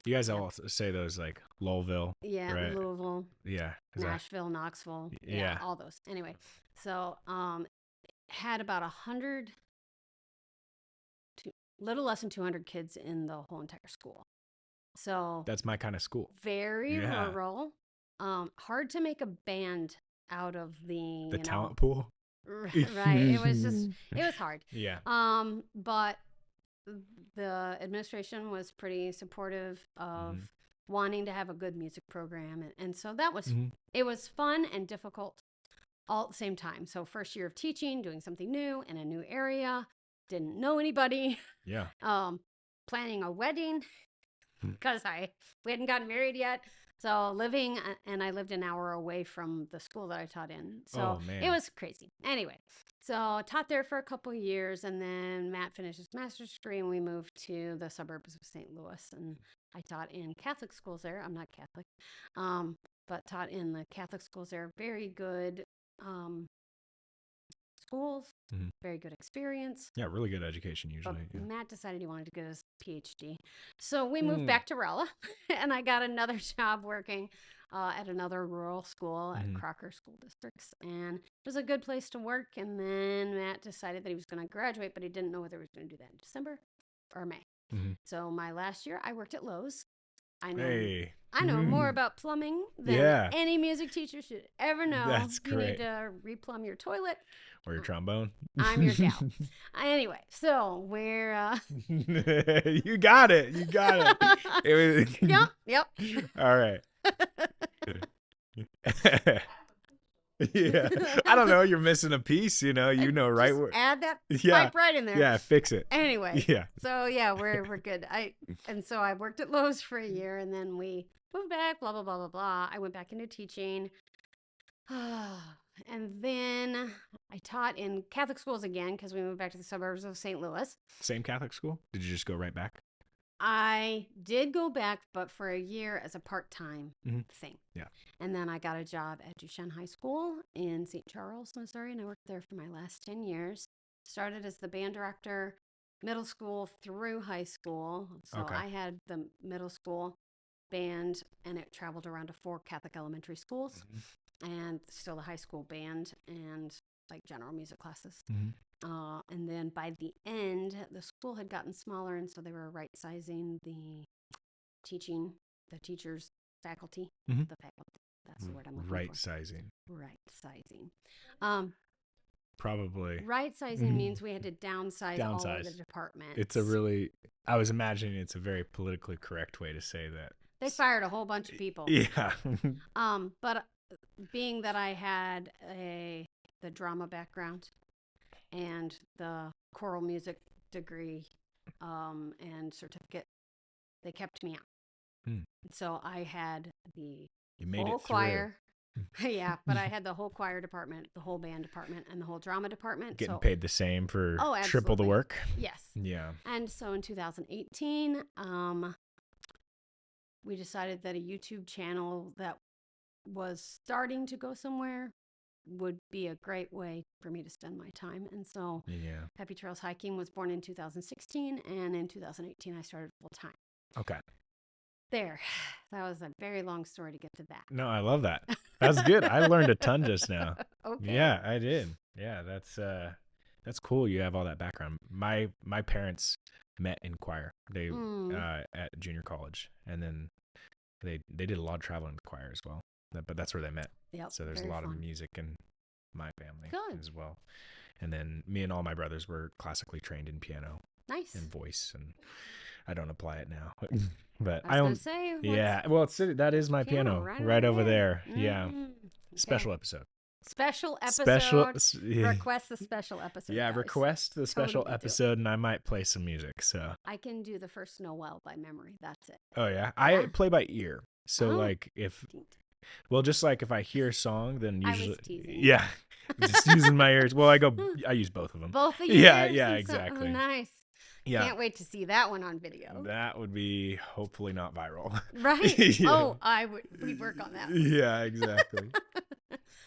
S1: You guys all say those like Lowellville.
S2: Yeah, right? Louisville.
S1: Yeah.
S2: Nashville, Knoxville. Yeah, all those. Anyway, so had about 100, little less than 200 kids in the whole entire school. So
S1: that's my kind of school.
S2: Very rural. Hard to make a band out of the
S1: talent pool.
S2: Right. It was hard.
S1: Yeah.
S2: But the administration was pretty supportive of wanting to have a good music program. And so that was, it was fun and difficult all at the same time. So first year of teaching, doing something new in a new area, didn't know anybody.
S1: Yeah.
S2: Planning a wedding because we hadn't gotten married yet. So and I lived an hour away from the school that I taught in. So it was crazy. Anyway, so taught there for a couple of years, and then Matt finished his master's degree, and we moved to the suburbs of St. Louis. And I taught in Catholic schools there. I'm not Catholic, but taught in the Catholic schools there. Very good schools, very good experience.
S1: Yeah, really good education usually.
S2: But Matt decided he wanted to get his PhD. So we moved back to Rolla, and I got another job working at another rural school at Crocker School Districts. And it was a good place to work. And then Matt decided that he was going to graduate, but he didn't know whether he was going to do that in December or May. So my last year, I worked at Lowe's. I know more about plumbing than any music teacher should ever know.
S1: That's great.
S2: You need to replumb your toilet.
S1: Or your trombone.
S2: I'm your gal. Anyway, so we're...
S1: You got it.
S2: Yep.
S1: All right. Yeah. I don't know. You're missing a piece, right where.
S2: Add that pipe right in there.
S1: Yeah, fix it.
S2: Anyway.
S1: Yeah.
S2: So yeah, we're good. And so I worked at Lowe's for a year, and then we moved back, blah, blah, blah, blah, blah. I went back into teaching. And then I taught in Catholic schools again because we moved back to the suburbs of St. Louis.
S1: Same Catholic school? Did you just go right back?
S2: I did go back, but for a year as a part-time thing.
S1: Yeah.
S2: And then I got a job at Duchesne High School in St. Charles, Missouri, and I worked there for my last 10 years. Started as the band director, middle school through high school. So I had the middle school band, and it traveled around to 4 Catholic elementary schools, and still the high school band and like general music classes. And then by the end, the school had gotten smaller, and so they were right-sizing the teachers, faculty, the faculty. That's the word I'm looking
S1: right
S2: for.
S1: sizing.
S2: Right sizing.
S1: Probably.
S2: Right sizing means we had to downsize all of the departments.
S1: It's I was imagining it's a very politically correct way to say that.
S2: They fired a whole bunch of people.
S1: Yeah.
S2: But being that I had the drama background and the choral music degree and certificate, they kept me out. So I had the whole choir. Yeah, but I had the whole choir department, the whole band department, and the whole drama department.
S1: Getting paid the same for triple the work.
S2: Yes.
S1: Yeah.
S2: And so in 2018, we decided that a YouTube channel that was starting to go somewhere would be a great way for me to spend my time. And so Happy Trails Hiking was born in 2016, and in 2018 I started full time.
S1: Okay.
S2: There. That was a very long story to get to that.
S1: No, I love that. That's good. I learned a ton just now.
S2: Okay.
S1: Yeah, I did. Yeah, that's cool. You have all that background. My parents met in choir. They at junior college, and then they did a lot of traveling with choir as well. But that's where they met.
S2: Yep,
S1: so there's a lot of music in my family as well. And then me and all my brothers were classically trained in piano.
S2: Nice.
S1: And voice, and I don't apply it now. But
S2: I was gonna say,
S1: well, that is my piano right over there. Yeah.
S2: Okay.
S1: Special episode.
S2: Request the special episode.
S1: Yeah,
S2: guys.
S1: Request the special episode, and I might play some music. So
S2: I can do the first Noel by memory. That's it.
S1: Oh yeah, I play by ear. So like just like if I hear a song, then usually
S2: I was teasing.
S1: Yeah, just using my ears. Well, I use both of them.
S2: Both of you.
S1: Yeah, exactly.
S2: Oh, nice.
S1: Yeah.
S2: Can't wait to see that one on video.
S1: That would be hopefully not viral.
S2: Right?
S1: Yeah.
S2: Oh, we'd work on that one.
S1: Yeah, exactly.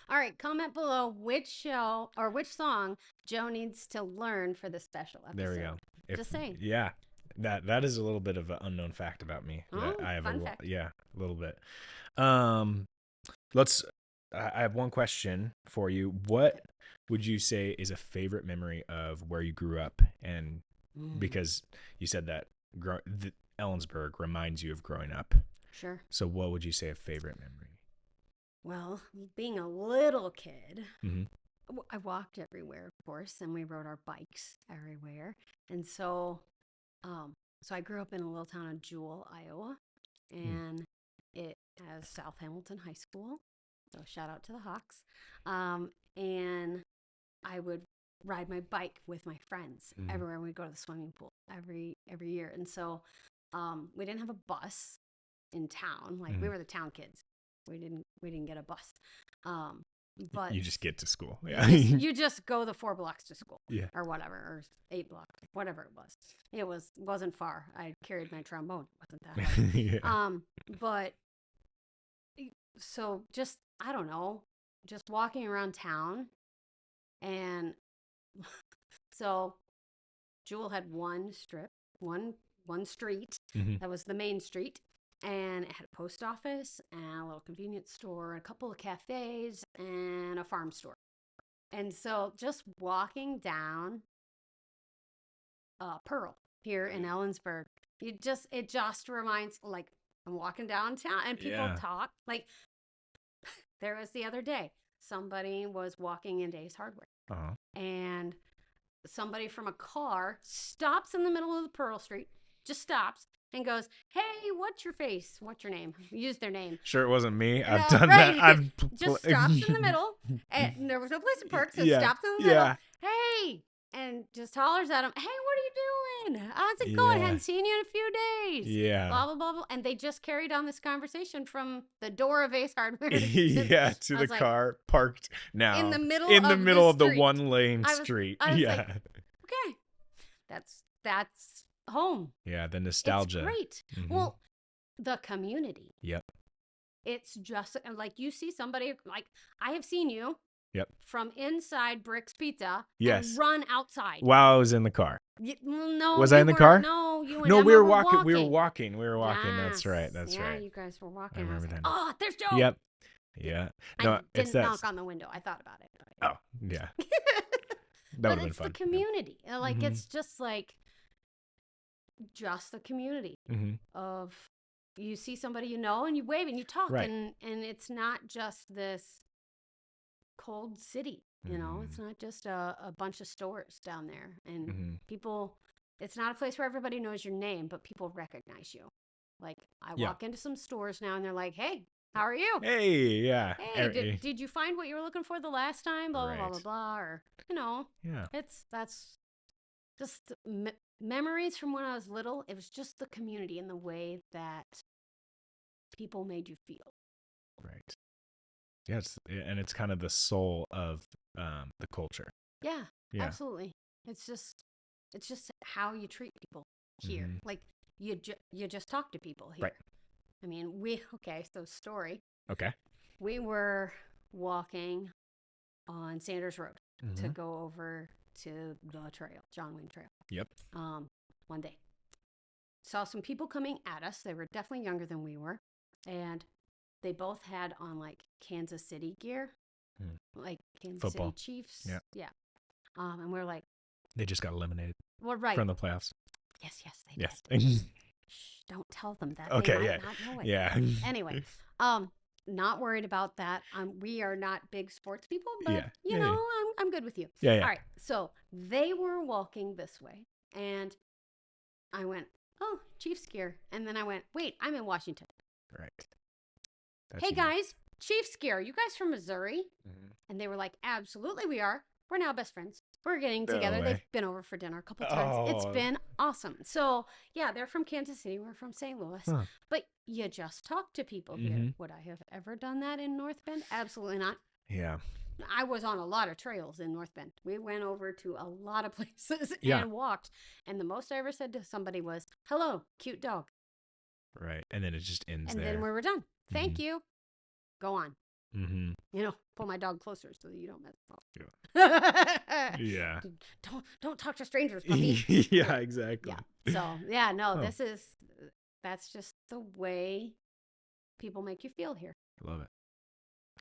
S2: All right, comment below which song Joe needs to learn for the special episode.
S1: There we go.
S2: Just saying.
S1: Yeah. That is a little bit of an unknown fact about me.
S2: Oh,
S1: I have
S2: fun fact.
S1: Yeah, a little bit. I have one question for you. What would you say is a favorite memory of where you grew up? And because you said that Ellensburg reminds you of growing up.
S2: Sure.
S1: So what would you say a favorite memory?
S2: Well, being a little kid,
S1: Mm-hmm.
S2: I walked everywhere, of course, and we rode our bikes everywhere. And so I grew up in a little town of Jewell, Iowa, and it has South Hamilton High School. So shout out to the Hawks. And I would ride my bike with my friends everywhere. We'd go to the swimming pool every year. And so we didn't have a bus in town. Like we were the town kids. We didn't get a bus. But
S1: you just get to school. Yeah.
S2: you just go the 4 blocks to school.
S1: Yeah.
S2: Or whatever, or 8 blocks, whatever it was. It wasn't far. I carried my trombone. It wasn't that hard.
S1: Yeah.
S2: But so just, I don't know, just walking around town. And so Jewell had one strip, one street. That was the main street. And it had a post office and a little convenience store, a couple of cafes, and a farm store. And so just walking down Pearl here in Ellensburg, it just reminds, like, I'm walking downtown and people talk. Like, there was the other day, somebody was walking into Ace Hardware. And somebody from a car stops in the middle of the Pearl Street, just stops, and goes, "Hey, what's your face? What's your name?" Use their name.
S1: Sure, it wasn't me. I've done that.
S2: Just stops in the middle, and there was no place to park, so stops in the middle. Hey, and just hollers at him, "Hey, what are you doing? How's it going? Hadn't seen you in a few days." Yeah. Blah blah blah blah. And they just carried on this conversation from the door of Ace Hardware.
S1: To the car parked now
S2: in the middle
S1: of the 1-lane street.
S2: I was like, okay, that's home.
S1: Yeah, the nostalgia.
S2: It's great. Well, the community.
S1: Yep.
S2: It's just like you see somebody, like I have seen you.
S1: Yep.
S2: From inside Brick's Pizza.
S1: Yes.
S2: And run outside.
S1: While I was in the car.
S2: No.
S1: Was I in the car?
S2: No, you and
S1: No,
S2: Emma
S1: we were walking. We were walking.
S2: Yes.
S1: That's right. That's right.
S2: Yeah, you guys were walking.
S1: I remember that.
S2: Oh, there's Joe.
S1: Yep. Yeah. No,
S2: I didn't knock on the window. I thought about it.
S1: Oh, yeah.
S2: That would have been fun. But it's the community. Like it's just like the community of you see somebody you know and you wave and you talk,
S1: right.
S2: and it's not just this cold city, you know. It's not just a bunch of stores down there, and people. It's not a place where everybody knows your name, but people recognize you. Like, I walk into some stores now and they're like, "Hey, how are you?
S1: Hey, yeah.
S2: Hey, did you find what you were looking for the last time? Blah,
S1: right.
S2: blah, blah, blah, or, you know, that's just memories from when I was little. It was just the community and the way that people made you feel.
S1: Right. Yeah, it's kind of the soul of the culture.
S2: Yeah, absolutely. It's just how you treat people here. Like, you just talk to people here.
S1: Right.
S2: I mean, so story.
S1: Okay.
S2: We were walking on Sanders Road to go over to the trail, John Wayne Trail.
S1: Yep.
S2: One day. Saw some people coming at us. They were definitely younger than we were. And they both had on, like, Kansas City gear. Like Kansas
S1: Football.
S2: City Chiefs.
S1: Yeah.
S2: Yeah. And we're like,
S1: they just got eliminated.
S2: Well, right.
S1: From the playoffs.
S2: Yes, they did. Shh, don't tell them that.
S1: Okay,
S2: they might not know it.
S1: Yeah.
S2: Anyway, not worried about that. We are not big sports people, but you know, I'm good with you.
S1: Yeah.
S2: All right. So they were walking this way, and I went, "Oh, Chiefs gear," and then I went, "Wait, I'm in Washington."
S1: Right.
S2: Hey guys, Chiefs gear. You guys from Missouri? And they were like, "Absolutely, we are. We're now best friends. We're getting together." They've been over for dinner a couple times. It's been awesome. So, yeah, they're from Kansas City. We're from St. Louis. But you just talk to people here. Would I have ever done that in North Bend? Absolutely not.
S1: Yeah.
S2: I was on a lot of trails in North Bend. We went over to a lot of places and walked. And the most I ever said to somebody was, "Hello, cute dog."
S1: Right. And then it just ends
S2: and
S1: there.
S2: And then we were done. Thank you. Go on.
S1: You
S2: know, pull my dog closer so that you don't mess up.
S1: Yeah.
S2: Don't talk to strangers, puppy.
S1: Yeah, exactly.
S2: Yeah. So that's just the way people make you feel here.
S1: I love it.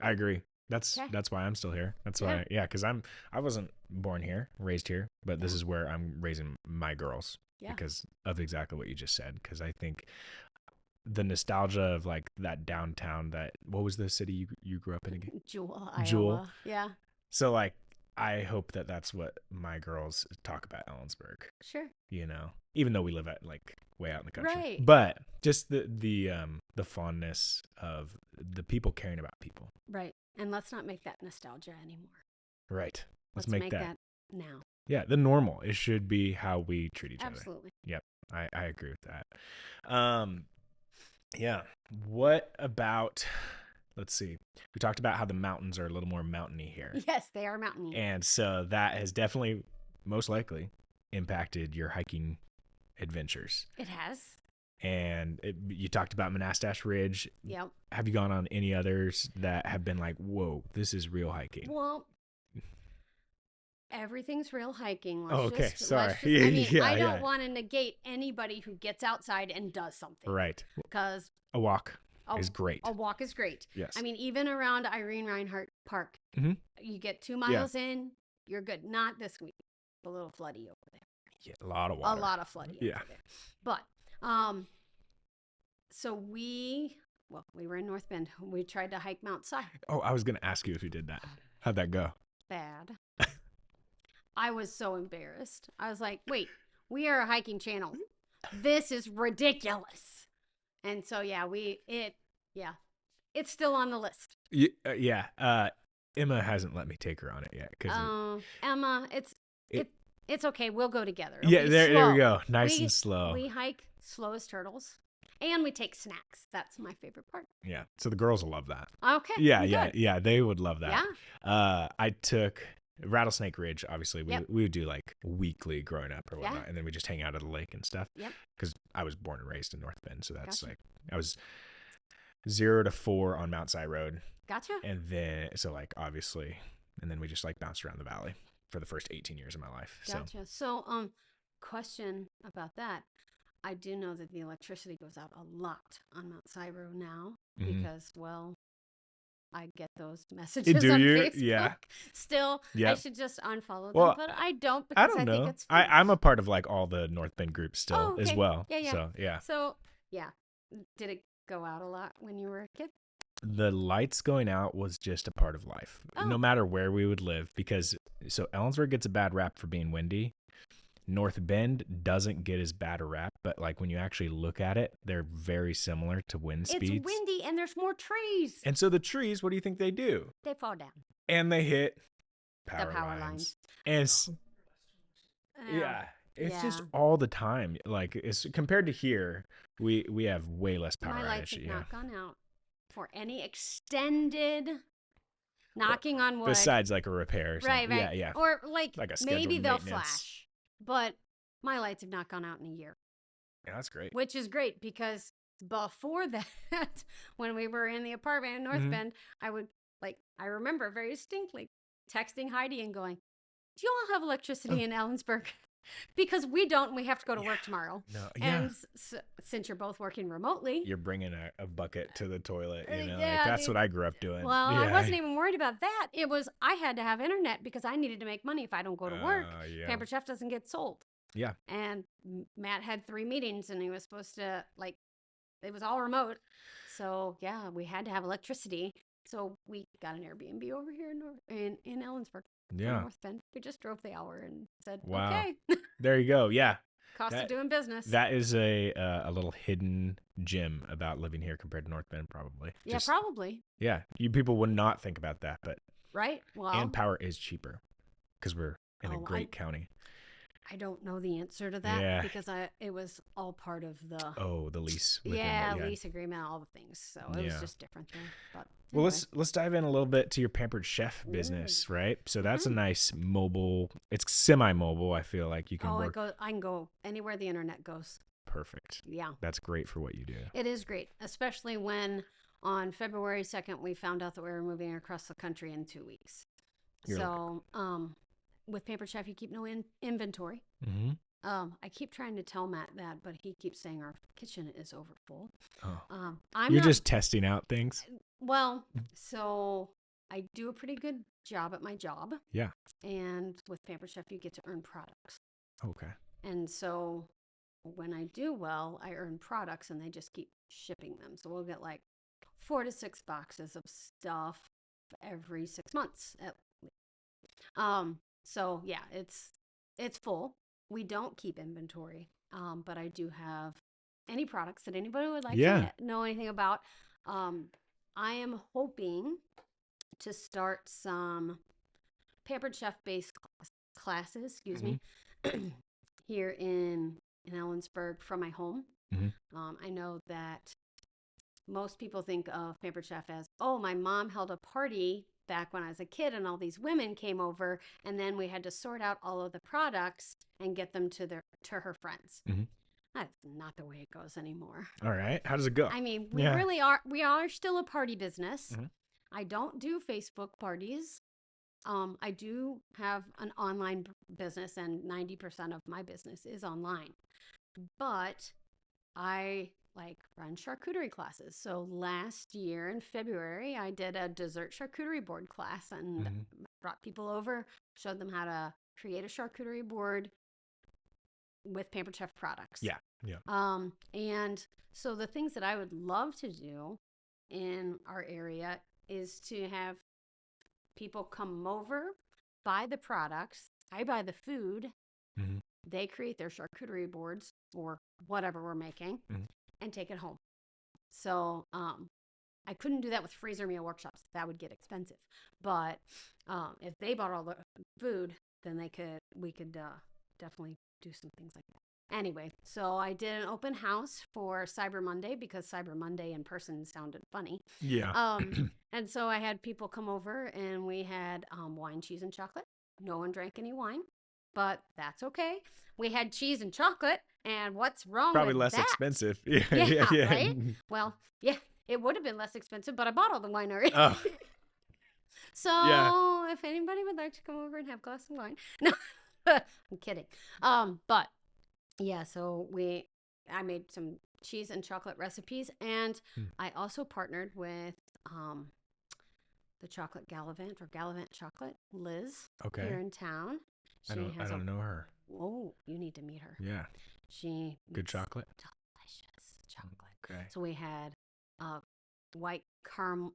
S1: I agree. That's why I'm still here. That's why, because I wasn't born here, raised here, but this is where I'm raising my girls because of exactly what you just said. Because I think the nostalgia of like that downtown, what was the city you grew up in again?
S2: Jewel, Iowa. Yeah.
S1: So like, I hope that that's what my girls talk about Ellensburg.
S2: Sure.
S1: You know, even though we live at like way out in the country,
S2: right?
S1: But just the fondness of the people caring about people.
S2: Right. And let's not make that nostalgia anymore.
S1: Right.
S2: Let's make that now.
S1: Yeah, the normal. It should be how we treat each other.
S2: Absolutely.
S1: Yep. I agree with that. Yeah. What about, let's see. We talked about how the mountains are a little more mountainy here.
S2: Yes, they are mountainy.
S1: And so that has definitely, most likely, impacted your hiking adventures.
S2: It has.
S1: And you talked about Monastash Ridge.
S2: Yep.
S1: Have you gone on any others that have been like, whoa, this is real hiking?
S2: Well, everything's real hiking.
S1: Sorry.
S2: I don't want to negate anybody who gets outside and does something.
S1: Right.
S2: Because
S1: a walk is great.
S2: A walk is great.
S1: Yes.
S2: I mean, even around Irene Reinhardt Park, you get 2 miles in, you're good. Not this week. A little floody over there.
S1: Yeah, a lot of water.
S2: A lot of floody over there. But, so we were in North Bend. We tried to hike Mount Si.
S1: Oh, I was going to ask you if you did that. How'd that go?
S2: Bad. I was so embarrassed. I was like, wait, we are a hiking channel. This is ridiculous. And so, it's still on the list.
S1: Emma hasn't let me take her on it yet.
S2: Emma, it's okay. We'll go together.
S1: There we go. Nice and slow.
S2: We hike slow as turtles. And we take snacks. That's my favorite part.
S1: Yeah. So the girls will love that.
S2: Okay.
S1: Yeah. They would love that.
S2: Yeah.
S1: I took Rattlesnake Ridge. Obviously, we would do like weekly growing up or whatnot. And then we just hang out at the lake and stuff.
S2: Yep.
S1: Because I was born and raised in North Bend. So that's like, I was 0 to 4 on Mount Si Road.
S2: Gotcha.
S1: And then, so like, obviously, and then we just like bounced around the valley for the first 18 years of my life.
S2: Gotcha. So, question about that. I do know that the electricity goes out a lot on Mount Si Road now because, I get those messages on Facebook.
S1: Yeah.
S2: Still, I should just unfollow them, but I don't
S1: because
S2: I think it's
S1: I'm a part of like all the North Bend groups still as well.
S2: Yeah.
S1: So, yeah.
S2: So, yeah. Did it go out a lot when you were a kid?
S1: The lights going out was just a part of life, no matter where we would live, because so Ellensburg gets a bad rap for being windy. North Bend doesn't get as bad a rap, but like when you actually look at it, they're very similar to wind speeds.
S2: It's windy and there's more trees.
S1: And so the trees, what do you think they do?
S2: They fall down.
S1: And they hit
S2: the power lines.
S1: And it's, it's just all the time. Like it's compared to here, we have way less power outage.
S2: My lights have not gone out for any extended knocking on wood.
S1: Besides like a repair or something.
S2: Right.
S1: Yeah.
S2: Or like
S1: a
S2: maybe they'll flash. But my lights have not gone out in a year.
S1: Yeah, that's great.
S2: Which is great because before that, when we were in the apartment in North Bend, I remember very distinctly texting Heidi and going, do you all have electricity in Ellensburg? Because we don't, and we have to go to work tomorrow.
S1: No,
S2: and since you're both working remotely,
S1: you're bringing a bucket to the toilet. That's what I grew up doing.
S2: Well, I wasn't even worried about that. It was I had to have internet because I needed to make money if I don't go to work. Pampered Chef doesn't get sold.
S1: Yeah.
S2: And Matt had 3 meetings, and he was supposed to it was all remote. So yeah, we had to have electricity. So we got an Airbnb over here in Ellensburg.
S1: Yeah.
S2: North Bend. We just drove the hour and said,
S1: wow.
S2: Okay.
S1: There you go. Yeah.
S2: Cost of doing business.
S1: That is a little hidden gem about living here compared to North Bend, probably.
S2: Yeah, probably.
S1: Yeah. You people would not think about that, but.
S2: Right. Well.
S1: And power is cheaper because we're in a great county.
S2: I don't know the answer to that because it was all part of the
S1: lease.
S2: Lease agreement, all the things. So it was just different there. But
S1: anyway. Well, let's dive in a little bit to your Pampered Chef business, right? So that's a nice mobile. It's semi-mobile. I feel like you can work.
S2: I can go anywhere the internet goes.
S1: Perfect.
S2: Yeah,
S1: that's great for what you do.
S2: It is great, especially when on February 2nd we found out that we were moving across the country in 2 weeks. With Pampered Chef, you keep no inventory.
S1: Mm-hmm.
S2: I keep trying to tell Matt that, but he keeps saying our kitchen is overfull.
S1: Oh. You're just testing out things?
S2: Well, so I do a pretty good job at my job.
S1: Yeah.
S2: And with Pampered Chef, you get to earn products.
S1: Okay.
S2: And so when I do well, I earn products and they just keep shipping them. So we'll get like 4 to 6 boxes of stuff every 6 months. So yeah, it's full. We don't keep inventory, but I do have any products that anybody would like to know anything about. I am hoping to start some Pampered Chef based classes, excuse me, here in Ellensburg from my home. I know that most people think of Pampered Chef as, oh, my mom held a party back when I was a kid and all these women came over and then we had to sort out all of the products and get them to her friends. That's not the way it goes anymore.
S1: All right. How does it go?
S2: I mean, we are still a party business. I don't do Facebook parties. I do have an online business and 90% of my business is online. But I run charcuterie classes. So last year in February, I did a dessert charcuterie board class and brought people over, showed them how to create a charcuterie board with Pampered Chef products.
S1: Yeah.
S2: And so the things that I would love to do in our area is to have people come over, buy the products, I buy the food, they create their charcuterie boards or whatever we're making, and take it home. So I couldn't do that with freezer meal workshops. That would get expensive. But if they bought all the food, then we could definitely do some things like that. Anyway, so I did an open house for Cyber Monday because Cyber Monday in person sounded funny.
S1: Yeah.
S2: And so I had people come over and we had wine, cheese, and chocolate. No one drank any wine, but that's okay. We had cheese and chocolate, and what's wrong
S1: Probably
S2: with
S1: less
S2: that?
S1: expensive.
S2: Yeah, right? Well, yeah, it would have been less expensive, but I bought all the wine already.
S1: Oh.
S2: So if anybody would like to come over and have a glass of wine. No, I'm kidding. But yeah, so I made some cheese and chocolate recipes, and I also partnered with the chocolate Gallivant chocolate, Liz, here in town.
S1: I don't know her.
S2: Oh, you need to meet her.
S1: Yeah.
S2: She
S1: good chocolate.
S2: Delicious chocolate.
S1: Okay.
S2: So we had uh, white caramel,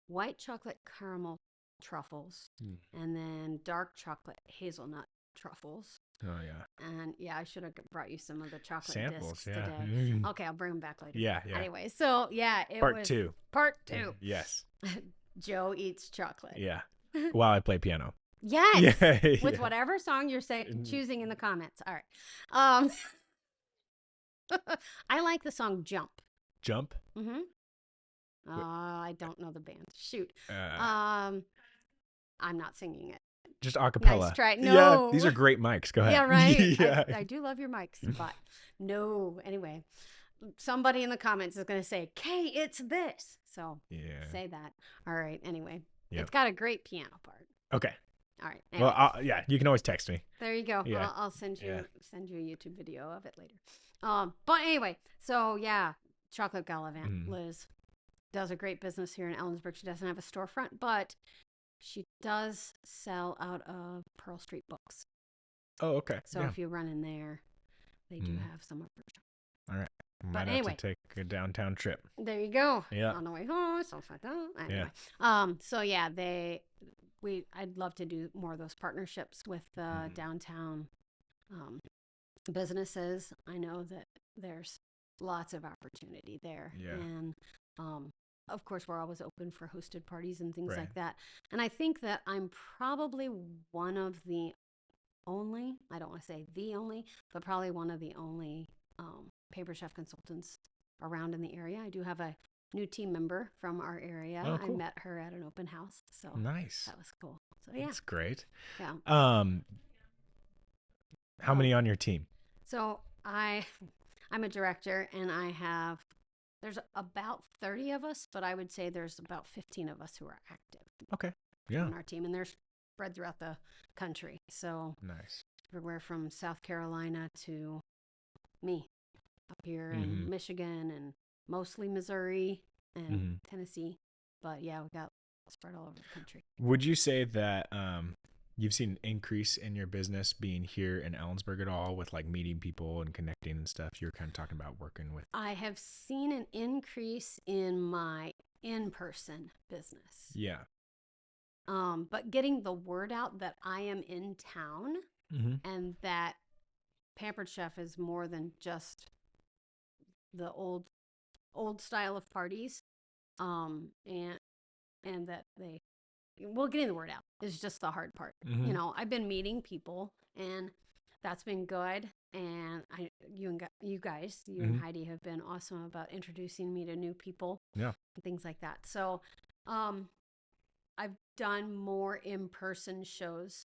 S2: white chocolate caramel truffles, and then dark chocolate hazelnut truffles.
S1: Oh yeah.
S2: And yeah, I should have brought you some of the chocolate
S1: Samples,
S2: discs
S1: yeah.
S2: today. Okay, I'll bring them back later.
S1: Yeah, yeah.
S2: Anyway, so yeah, it
S1: Part
S2: was
S1: two.
S2: Part two.
S1: Yes.
S2: Joe eats chocolate.
S1: Yeah. While I play piano.
S2: Yes.
S1: Yeah,
S2: With
S1: yeah.
S2: whatever song you're choosing in the comments. All right. I like the song Jump.
S1: Jump?
S2: Mm-hmm. I don't know the band. Shoot.
S1: Uh,
S2: I'm not singing it.
S1: Just a cappella.
S2: Nice try. No.
S1: Yeah, these are great mics. Go ahead.
S2: Yeah, right.
S1: Yeah.
S2: I do love your mics, but no. Anyway, somebody in the comments is going to say, "Kay, it's this." So say that. All right. Anyway, It's got a great piano part.
S1: Okay.
S2: All right. Anyway.
S1: Well, yeah, you can always text me.
S2: There you go.
S1: Yeah.
S2: I'll send you a YouTube video of it later. But anyway, so yeah, Chocolate Gallivant, Liz does a great business here in Ellensburg. She doesn't have a storefront, but she does sell out of Pearl Street Books.
S1: Oh, okay.
S2: So if you run in there, they do have some of her stuff.
S1: All right. Might have to take a downtown trip.
S2: There you go.
S1: Yeah.
S2: On the way home, stuff like that. Anyway.
S1: Yeah.
S2: So yeah, I'd love to do more of those partnerships with downtown businesses. I know that there's lots of opportunity there.
S1: Yeah.
S2: And of course, we're always open for hosted parties and things like that. And I think that I'm probably one of the only, I don't want to say the only, but probably one of the only paper chef consultants around in the area. I do have a new team member from our area.
S1: Oh, cool.
S2: I met her at an open house. So
S1: nice.
S2: That was cool. So yeah.
S1: That's great.
S2: Yeah.
S1: How many on your team?
S2: So I'm a director, and there's about 30 of us, but I would say there's about 15 of us who are active.
S1: Okay. Yeah.
S2: On our team, and they're spread throughout the country. So
S1: nice.
S2: Everywhere from South Carolina to me up here in Michigan and mostly Missouri and Tennessee. But yeah, we got spread all over the country.
S1: Would you say that you've seen an increase in your business being here in Ellensburg at all, with like meeting people and connecting and stuff? You're kind of talking about working with.
S2: I have seen an increase in my in-person business.
S1: Yeah.
S2: But getting the word out that I am in town and that Pampered Chef is more than just the old style of parties, and that getting the word out is just the hard part. You know, I've been meeting people, and that's been good. And you and Heidi have been awesome about introducing me to new people, and things like that. So, I've done more in-person shows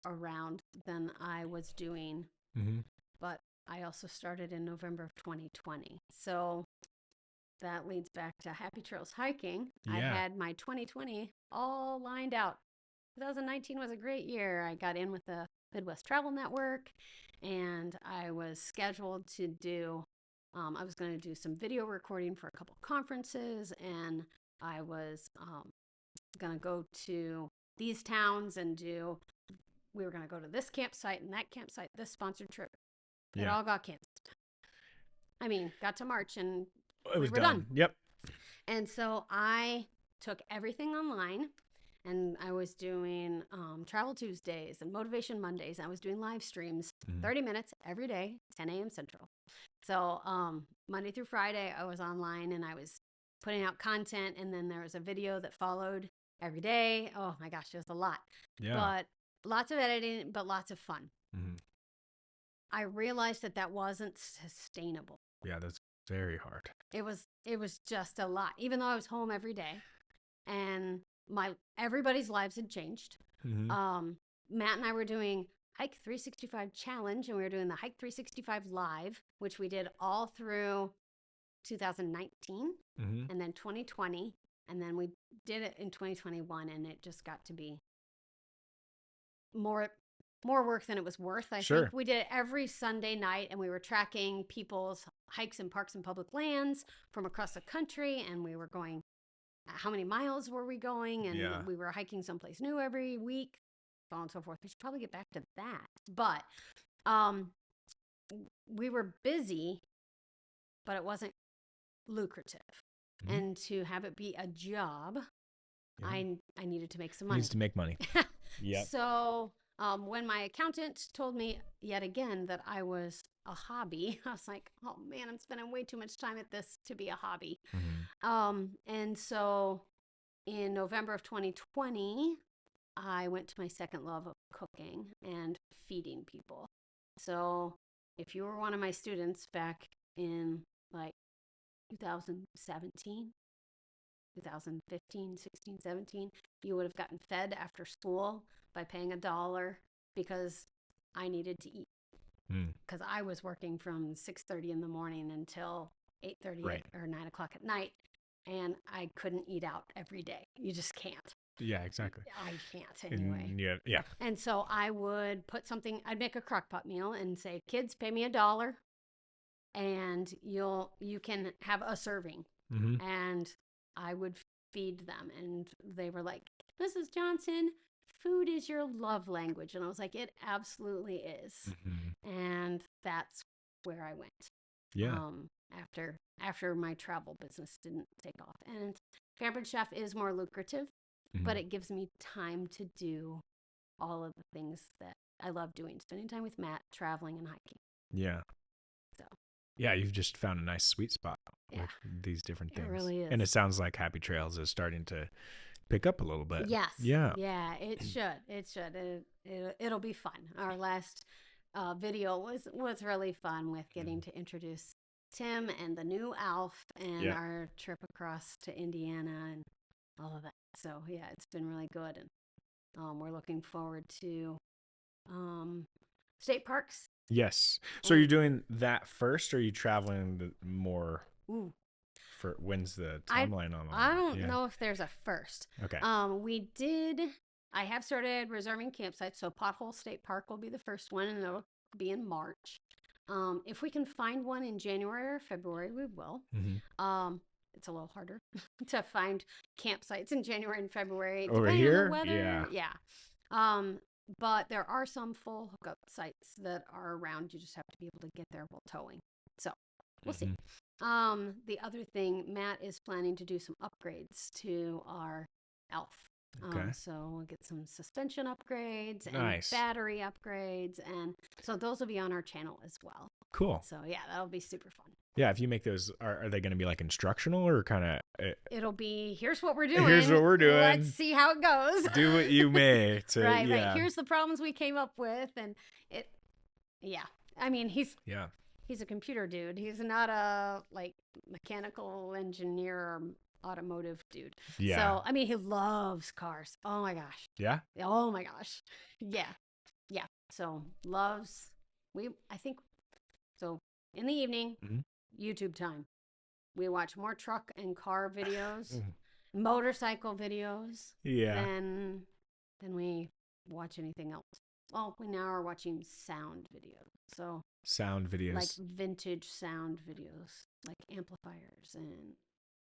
S2: around than I was doing, but I also started in November of 2020. So that leads back to Happy Trails Hiking. Yeah. I had my 2020 all lined out. 2019 was a great year. I got in with the Midwest Travel Network, and I was scheduled to do, I was going to do some video recording for a couple conferences, and I was going to go to these towns and we were going to go to this campsite and that campsite, this sponsored trip. It all got canceled. I mean, got to March and we were done.
S1: Yep.
S2: And so I took everything online, and I was doing Travel Tuesdays and Motivation Mondays. I was doing live streams, 30 minutes every day, 10 a.m. Central. So Monday through Friday, I was online, and I was putting out content, and then there was a video that followed every day. Oh my gosh, it was a lot. Yeah. But lots of editing, but lots of fun. I realized that wasn't sustainable.
S1: Yeah, that's very hard.
S2: It was just a lot, even though I was home every day, and everybody's lives had changed. Matt and I were doing Hike 365 Challenge, and we were doing the Hike 365 Live, which we did all through 2019 and then 2020, and then we did it in 2021, and it just got to be more work than it was worth. I think we did it every Sunday night, and we were tracking people's hikes in parks and public lands from across the country, and we were going, how many miles were we going, and we were hiking someplace new every week, so on and so forth. We should probably get back to that. But we were busy, but it wasn't lucrative. and to have it be a job, I needed to make some money.
S1: Needs to make money. Yeah.
S2: So when my accountant told me yet again that I was a hobby, I was like, oh man, I'm spending way too much time at this to be a hobby. And so in November of 2020, I went to my second love of cooking and feeding people. So if you were one of my students back in like 2017, 2015, 16, 17, you would have gotten fed after school by paying $1 because I needed to eat. Because I was working from 6:30 in the morning until 8:30 or 9 o'clock at night, and I couldn't eat out every day. You just can't.
S1: Yeah, exactly.
S2: I can't anyway.
S1: And, yeah.
S2: And so I would put something, I'd make a crock pot meal and say, kids, pay me $1 and you can have a serving. And I would feed them. And they were like, Mrs. Johnson, food is your love language. And I was like, it absolutely is. And that's where I went.
S1: Yeah.
S2: After my travel business didn't take off. And Pampered Chef is more lucrative, but it gives me time to do all of the things that I love doing. Spending time with Matt, traveling and hiking.
S1: Yeah.
S2: So.
S1: Yeah, you've just found a nice sweet spot with these different things.
S2: It really is.
S1: And it sounds like Happy Trails is starting to pick up a little bit.
S2: Yes.
S1: Yeah.
S2: Yeah, it should. It should. It'll be fun. Our last video was really fun with getting to introduce Tim and the new Alf and our trip across to Indiana and all of that. So yeah, it's been really good, and we're looking forward to state parks.
S1: Yes. So are you doing that first, or are you traveling more?
S2: Ooh.
S1: For when's the timeline on that?
S2: I don't know if there's a first.
S1: Okay.
S2: I have started reserving campsites, so Pothole State Park will be the first one, and it'll be in March. If we can find one in January or February, we will. It's a little harder to find campsites in January and February.
S1: Over
S2: depending
S1: here?
S2: on the weather. Yeah. But there are some full hookup sites that are around. You just have to be able to get there while towing. So we'll see. The other thing, Matt is planning to do some upgrades to our Elf.
S1: Okay.
S2: So we'll get some suspension upgrades and battery upgrades. And so those will be on our channel as well.
S1: Cool.
S2: So yeah, that'll be super fun.
S1: Yeah, if you make those, are they going to be like instructional or kind of?
S2: It'll be, here's what we're doing.
S1: Here's what we're doing.
S2: Let's see how it goes.
S1: Do what you may.
S2: Right. Here's the problems we came up with. And I mean, he's a computer dude. He's not a mechanical engineer or automotive dude. Yeah. So, I mean, he loves cars. Oh my gosh.
S1: Yeah.
S2: Oh my gosh. Yeah. Yeah. So loves, so in the evening, YouTube time. We watch more truck and car videos, motorcycle videos than we watch anything else. Well, we now are watching sound videos. So
S1: sound videos.
S2: Like vintage sound videos, like amplifiers and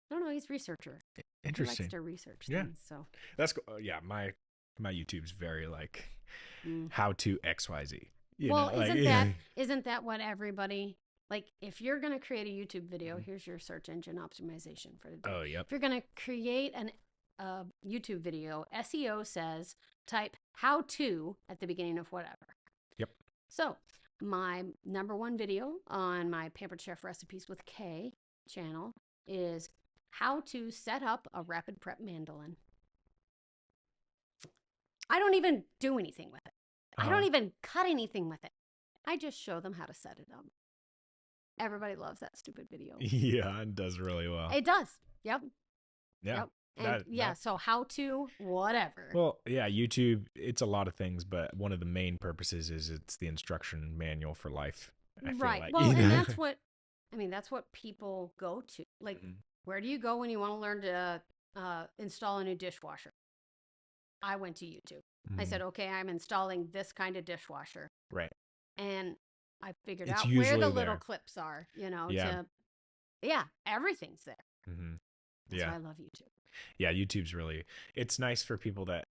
S2: I don't know, he's a researcher.
S1: Interesting.
S2: He likes to research things. So
S1: that's cool. Yeah, my YouTube's very like how to XYZ.
S2: Isn't that what everybody like? If you're gonna create a YouTube video, here's your search engine optimization for the day.
S1: Oh, yep.
S2: If you're gonna create a YouTube video, SEO says type how to at the beginning of whatever.
S1: Yep.
S2: So my number one video on my Pampered Chef Recipes with K channel is how to set up a rapid prep mandolin. I don't even do anything with it. I don't even cut anything with it. I just show them how to set it up. Everybody loves that stupid video.
S1: Yeah, it does really well.
S2: It does. Yep.
S1: Yeah.
S2: Yep. And so how to whatever.
S1: Well, yeah, YouTube, it's a lot of things, but one of the main purposes is it's the instruction manual for life. I feel like.
S2: Well, and that's what people go to. Like, where do you go when you want to learn to install a new dishwasher? I went to YouTube. I said, okay, I'm installing this kind of dishwasher.
S1: Right.
S2: And I figured out where the little clips are, everything's there. That's why I love YouTube.
S1: Yeah, YouTube's really, it's nice for people that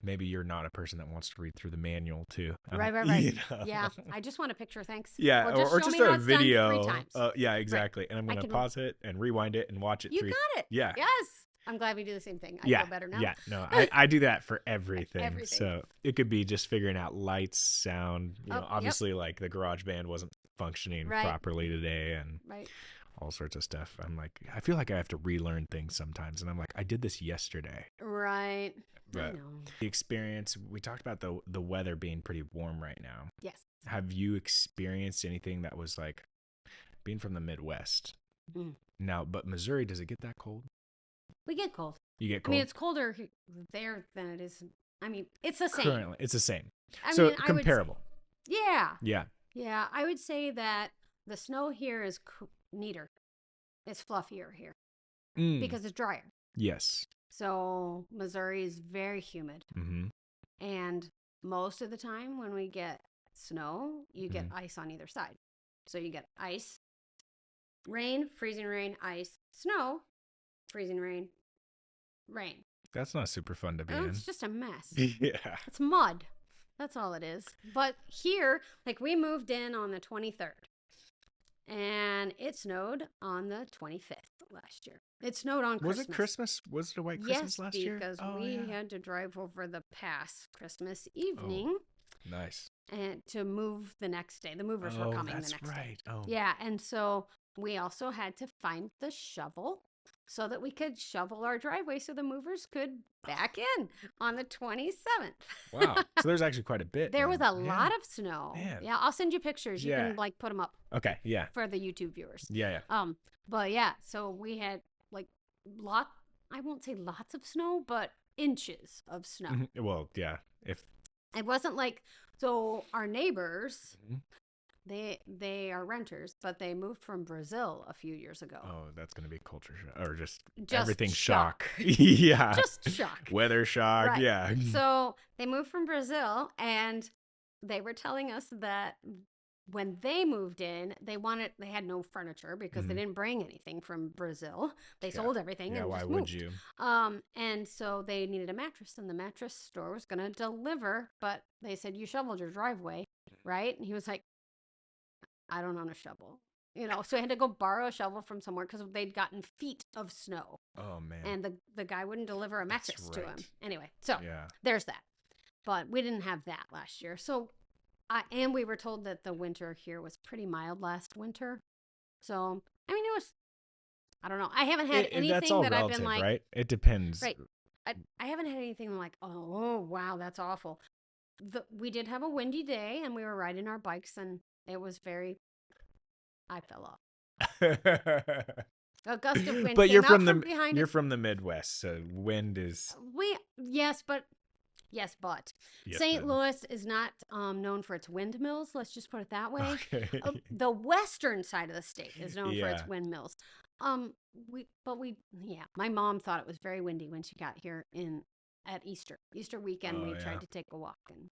S1: maybe you're not a person that wants to read through the manual too.
S2: Right.
S1: You know?
S2: Yeah, I just want a picture, thanks.
S1: Yeah,
S2: or
S1: just
S2: show me
S1: a
S2: how it's done 3
S1: video.
S2: times.
S1: Yeah, exactly.
S2: Right.
S1: And I'm going to pause it and rewind it and watch it
S2: You
S1: 3.
S2: got it.
S1: Yeah.
S2: Yes. I'm glad we do the same thing. I feel better now.
S1: Yeah, no, I do that for everything.
S2: Everything.
S1: So it could be just figuring out lights, sound. You know, obviously,
S2: yep.
S1: like the GarageBand wasn't functioning properly today, and all sorts of stuff. I'm like, I feel like I have to relearn things sometimes, and I'm like, I did this yesterday.
S2: Right.
S1: But
S2: I know.
S1: the experience, we talked about the weather being pretty warm right now.
S2: Yes.
S1: Have you experienced anything that was like being from the Midwest? Now, but Missouri, does it get that cold?
S2: We get cold.
S1: You get cold?
S2: I mean, it's colder there than it is. I mean, it's the same.
S1: Currently, it's the same.
S2: I
S1: so
S2: mean,
S1: comparable.
S2: Yeah.
S1: Yeah.
S2: Yeah. I would say that the snow here is neater. It's fluffier here because it's drier.
S1: Yes.
S2: So Missouri is very humid.
S1: Mm-hmm.
S2: And most of the time when we get snow, you get ice on either side. So you get ice, rain, freezing rain, ice, snow, freezing rain, rain.
S1: That's not super fun to be in.
S2: It's just a mess.
S1: Yeah.
S2: It's mud. That's all it is. But here, like we moved in on the 23rd. And it snowed on the 25th last year. It snowed on Christmas.
S1: Was it Christmas? Was it a white Christmas last year?
S2: Yes, because we had to drive over the pass Christmas evening.
S1: Oh, nice.
S2: And to move the next day. The movers were coming the next day.
S1: Oh.
S2: Yeah, and so we also had to find the shovel so that we could shovel our driveway so the movers could back in on the 27th.
S1: Wow. So there's actually quite a bit.
S2: There was a lot of snow.
S1: Man.
S2: Yeah, I'll send you pictures. You can like put them up.
S1: Okay, yeah.
S2: For the YouTube viewers.
S1: Yeah.
S2: But yeah, so we had like I won't say lots of snow, but inches of snow.
S1: Well, yeah. If
S2: it wasn't like, so our neighbors, they are renters, but they moved from Brazil a few years ago.
S1: Oh, that's going to be culture shock or just everything
S2: shock.
S1: Yeah.
S2: Just shock.
S1: Weather shock.
S2: Right.
S1: Yeah.
S2: So they moved from Brazil and they were telling us that when they moved in, they had no furniture because they didn't bring anything from Brazil. They sold everything and just moved.
S1: Why would you?
S2: And so they needed a mattress, and the mattress store was going to deliver, but they said, you shoveled your driveway, right? And he was like, I don't own a shovel. You know, so he had to go borrow a shovel from somewhere because they'd gotten feet of snow.
S1: Oh, man.
S2: And the guy wouldn't deliver a mattress to him. Anyway, so there's that. But we didn't have that last year. So and we were told that the winter here was pretty mild last winter. So, I mean, it was, I don't know. I haven't had anything
S1: that's all
S2: that
S1: relative,
S2: I've been like.
S1: Right? It depends.
S2: Right. I haven't had anything like, oh, wow, that's awful. We did have a windy day and we were riding our bikes and it was I fell off. A gust of wind
S1: but
S2: came
S1: you're
S2: from behind
S1: you're from the Midwest, so wind is.
S2: Yes, but St. Louis is not known for its windmills. Let's just put it that way.
S1: Okay.
S2: The western side of the state is known for its windmills. My mom thought it was very windy when she got here at Easter weekend. We tried to take a walk and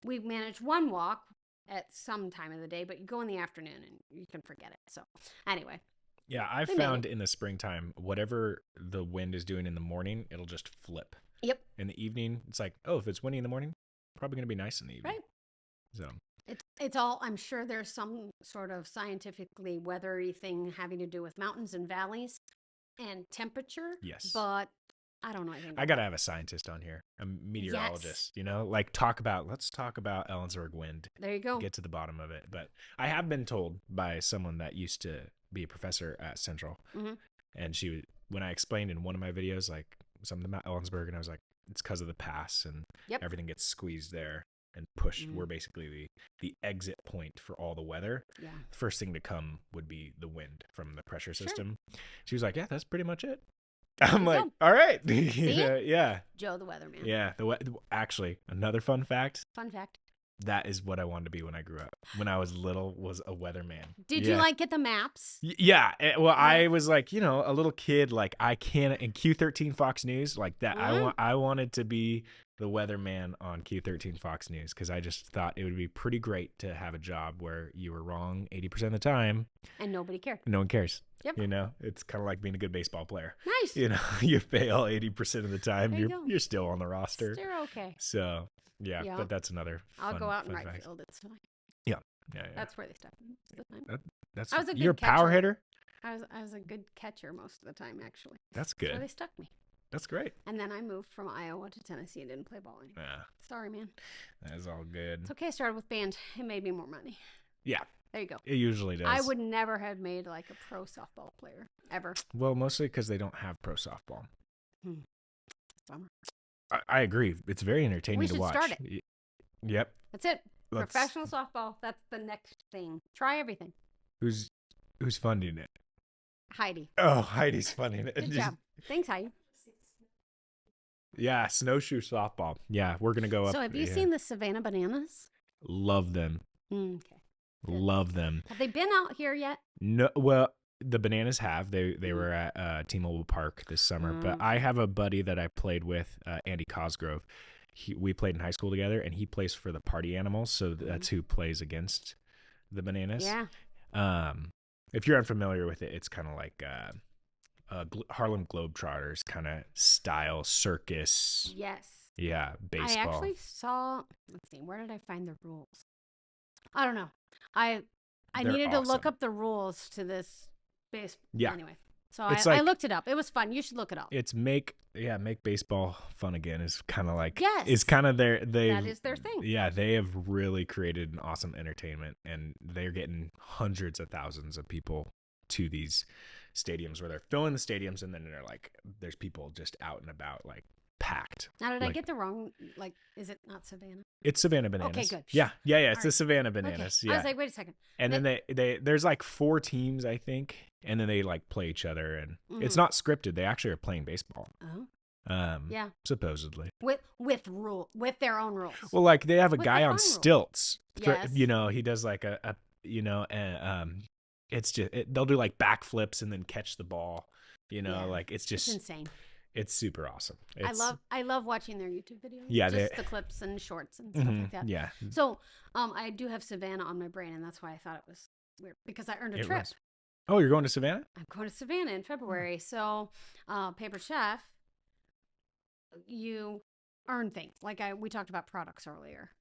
S2: we managed one walk at some time of the day, but you go in the afternoon and you can forget it. So anyway.
S1: Yeah, I've found in the springtime, whatever the wind is doing in the morning, it'll just flip.
S2: Yep.
S1: In the evening, it's like, oh, if it's windy in the morning, probably going to be nice in the evening.
S2: Right.
S1: So
S2: it's all, I'm sure there's some sort of scientifically weathery thing having to do with mountains and valleys and temperature.
S1: Yes.
S2: But I don't know anything about
S1: I got to have a scientist on here, a meteorologist, let's talk about Ellensburg wind.
S2: There you go.
S1: Get to the bottom of it. But I have been told by someone that used to be a professor at Central, and when I explained in one of my videos, like something about Ellensburg, and I was like, it's because of the pass and everything gets squeezed there and pushed. We're basically the exit point for all the weather.
S2: Yeah.
S1: The first thing to come would be the wind from the pressure system. She was like, yeah, that's pretty much it. I'm like, all right. Yeah.
S2: Joe the weatherman.
S1: Yeah. Actually, another fun fact.
S2: That
S1: is what I wanted to be when I grew up. When I was little, was a weatherman.
S2: Did you get the maps?
S1: Yeah. Well, I was like, a little kid, like I can't in Q13 Fox News like that. I wanted to be the weatherman on Q13 Fox News because I just thought it would be pretty great to have a job where you were wrong 80% of the time.
S2: And nobody cared.
S1: No one cares.
S2: Yep.
S1: You know, it's kind of like being a good baseball player.
S2: Nice.
S1: You know, you fail 80% of the time.
S2: There you go.
S1: You're still on the roster.
S2: Still okay.
S1: So yeah, but that's another
S2: I'll go out in right
S1: fact.
S2: field. It's fine.
S1: Yeah.
S2: That's where they stuck me most of the time.
S1: That's
S2: I was a good
S1: you're a
S2: catcher.
S1: power hitter?
S2: I was a good catcher most of the time, actually.
S1: That's good.
S2: That's where they stuck me.
S1: That's great.
S2: And then I moved from Iowa to Tennessee and didn't play ball anymore.
S1: Yeah.
S2: Sorry, man.
S1: That is all good.
S2: It's okay. I started with band. It made me more money.
S1: Yeah.
S2: There you go.
S1: It usually does.
S2: I would never have made like a pro softball player ever.
S1: Well, mostly because they don't have pro softball.
S2: Bummer.
S1: I agree. It's very entertaining to watch.
S2: We should start it.
S1: Yep.
S2: That's it. Professional softball. That's the next thing. Try everything.
S1: Who's funding it?
S2: Heidi.
S1: Oh, Heidi's funding it.
S2: Good job. Thanks, Heidi.
S1: Yeah, snowshoe softball. Yeah, we're gonna go up.
S2: So, have you seen the Savannah Bananas?
S1: Love them.
S2: Okay.
S1: Love them.
S2: Have they been out here yet?
S1: No. Well, the Bananas have. They were at T-Mobile Park this summer. But I have a buddy that I played with, Andy Cosgrove. We played in high school together, and he plays for the Party Animals. So that's who plays against the Bananas.
S2: Yeah.
S1: If you're unfamiliar with it, it's kind of like Harlem Globetrotters kind of style circus.
S2: Yes.
S1: Yeah, baseball.
S2: I actually saw. Let's see. Where did I find the rules? I don't know. I needed to look up the rules to this base. Yeah. Anyway, so I looked it up. It was fun. You should look it up.
S1: It's make baseball fun again is kind of like
S2: it's
S1: kind of that
S2: is their thing.
S1: Yeah, they have really created an awesome entertainment, and they're getting hundreds of thousands of people to these stadiums where they're filling the stadiums, and then they're like, there's people just out and about, like packed.
S2: Now, did I get the wrong? Like, is it not Savannah?
S1: It's Savannah Bananas.
S2: Okay, good.
S1: Yeah. It's the Savannah Bananas.
S2: Okay.
S1: Yeah.
S2: I was like, wait a second.
S1: And then they there's like 4 teams, I think, and then they like play each other, and it's not scripted. They actually are playing baseball.
S2: Oh.
S1: Yeah. Supposedly.
S2: With their own rules.
S1: Well, like they have a guy on stilts.
S2: Yes.
S1: You know, he does like it's just they'll do like backflips and then catch the ball. You know, like it's
S2: insane.
S1: It's super awesome.
S2: I love watching their YouTube videos.
S1: Yeah,
S2: just the clips and shorts and stuff like that.
S1: Yeah.
S2: So, I do have Savannah on my brain, and that's why I thought it was weird because I earned a trip.
S1: Oh, you're going to Savannah?
S2: I'm going to Savannah in February. So, Pampered Chef, you earn things. Like we talked about products earlier,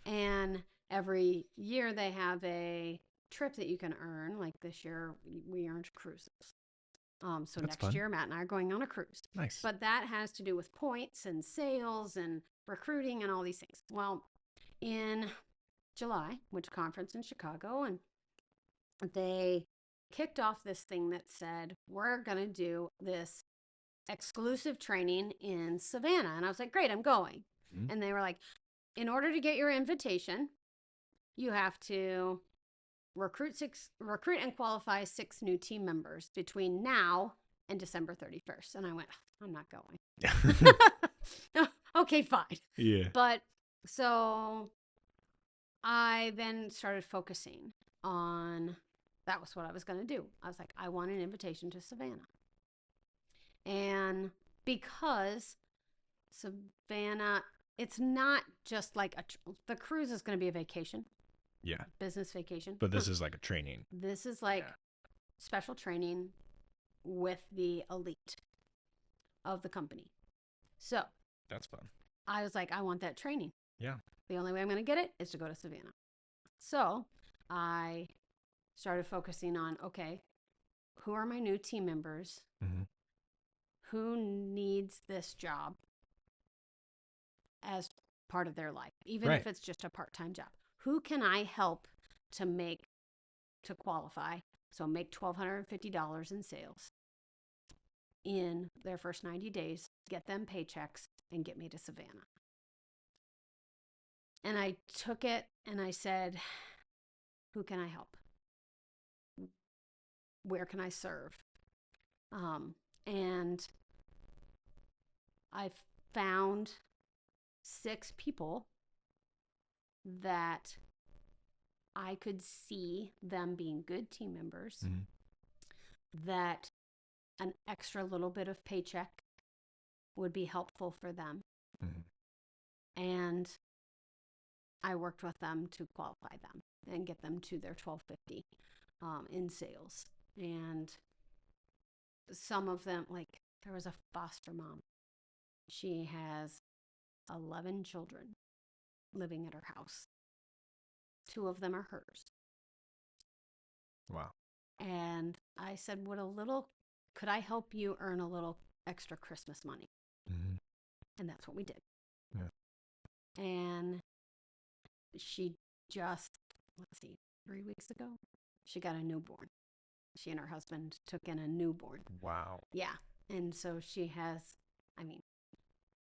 S2: and every year they have a trip that you can earn. Like this year, we earned cruises. So that's next fun. Year, Matt and I are going on a cruise.
S1: Nice.
S2: But that has to do with points and sales and recruiting and all these things. Well, in July, went to a conference in Chicago, and they kicked off this thing that said, we're going to do this exclusive training in Savannah. And I was like, great, I'm going. Mm-hmm. And they were like, in order to get your invitation, you have to recruit and qualify 6 new team members between now and December 31st. And I went, I'm not going. Okay, fine.
S1: Yeah.
S2: But so I then started focusing on, that was what I was going to do. I was like, I want an invitation to Savannah. And because Savannah, it's not just like the cruise is going to be a vacation.
S1: Yeah.
S2: Business vacation.
S1: But this is like a training.
S2: This is like special training with the elite of the company. So.
S1: That's fun.
S2: I was like, I want that training.
S1: Yeah.
S2: The only way I'm going to get it is to go to Savannah. So I started focusing on, okay, who are my new team members? Mm-hmm. Who needs this job as part of their life, even if it's just a part-time job? Who can I help to qualify? So make $1,250 in sales in their first 90 days, get them paychecks, and get me to Savannah. And I took it and I said, who can I help? Where can I serve? And I found 6 people that I could see them being good team members, that an extra little bit of paycheck would be helpful for them. And I worked with them to qualify them and get them to their $1,250 in sales. And some of them, like there was a foster mom. She has 11 children living at her house. 2 of them are hers.
S1: Wow.
S2: And I said, could I help you earn a little extra Christmas money? Mm-hmm. And that's what we did. Yeah. And she just, 3 weeks ago, she got a newborn. She and her husband took in a newborn.
S1: Wow.
S2: Yeah. And so she has,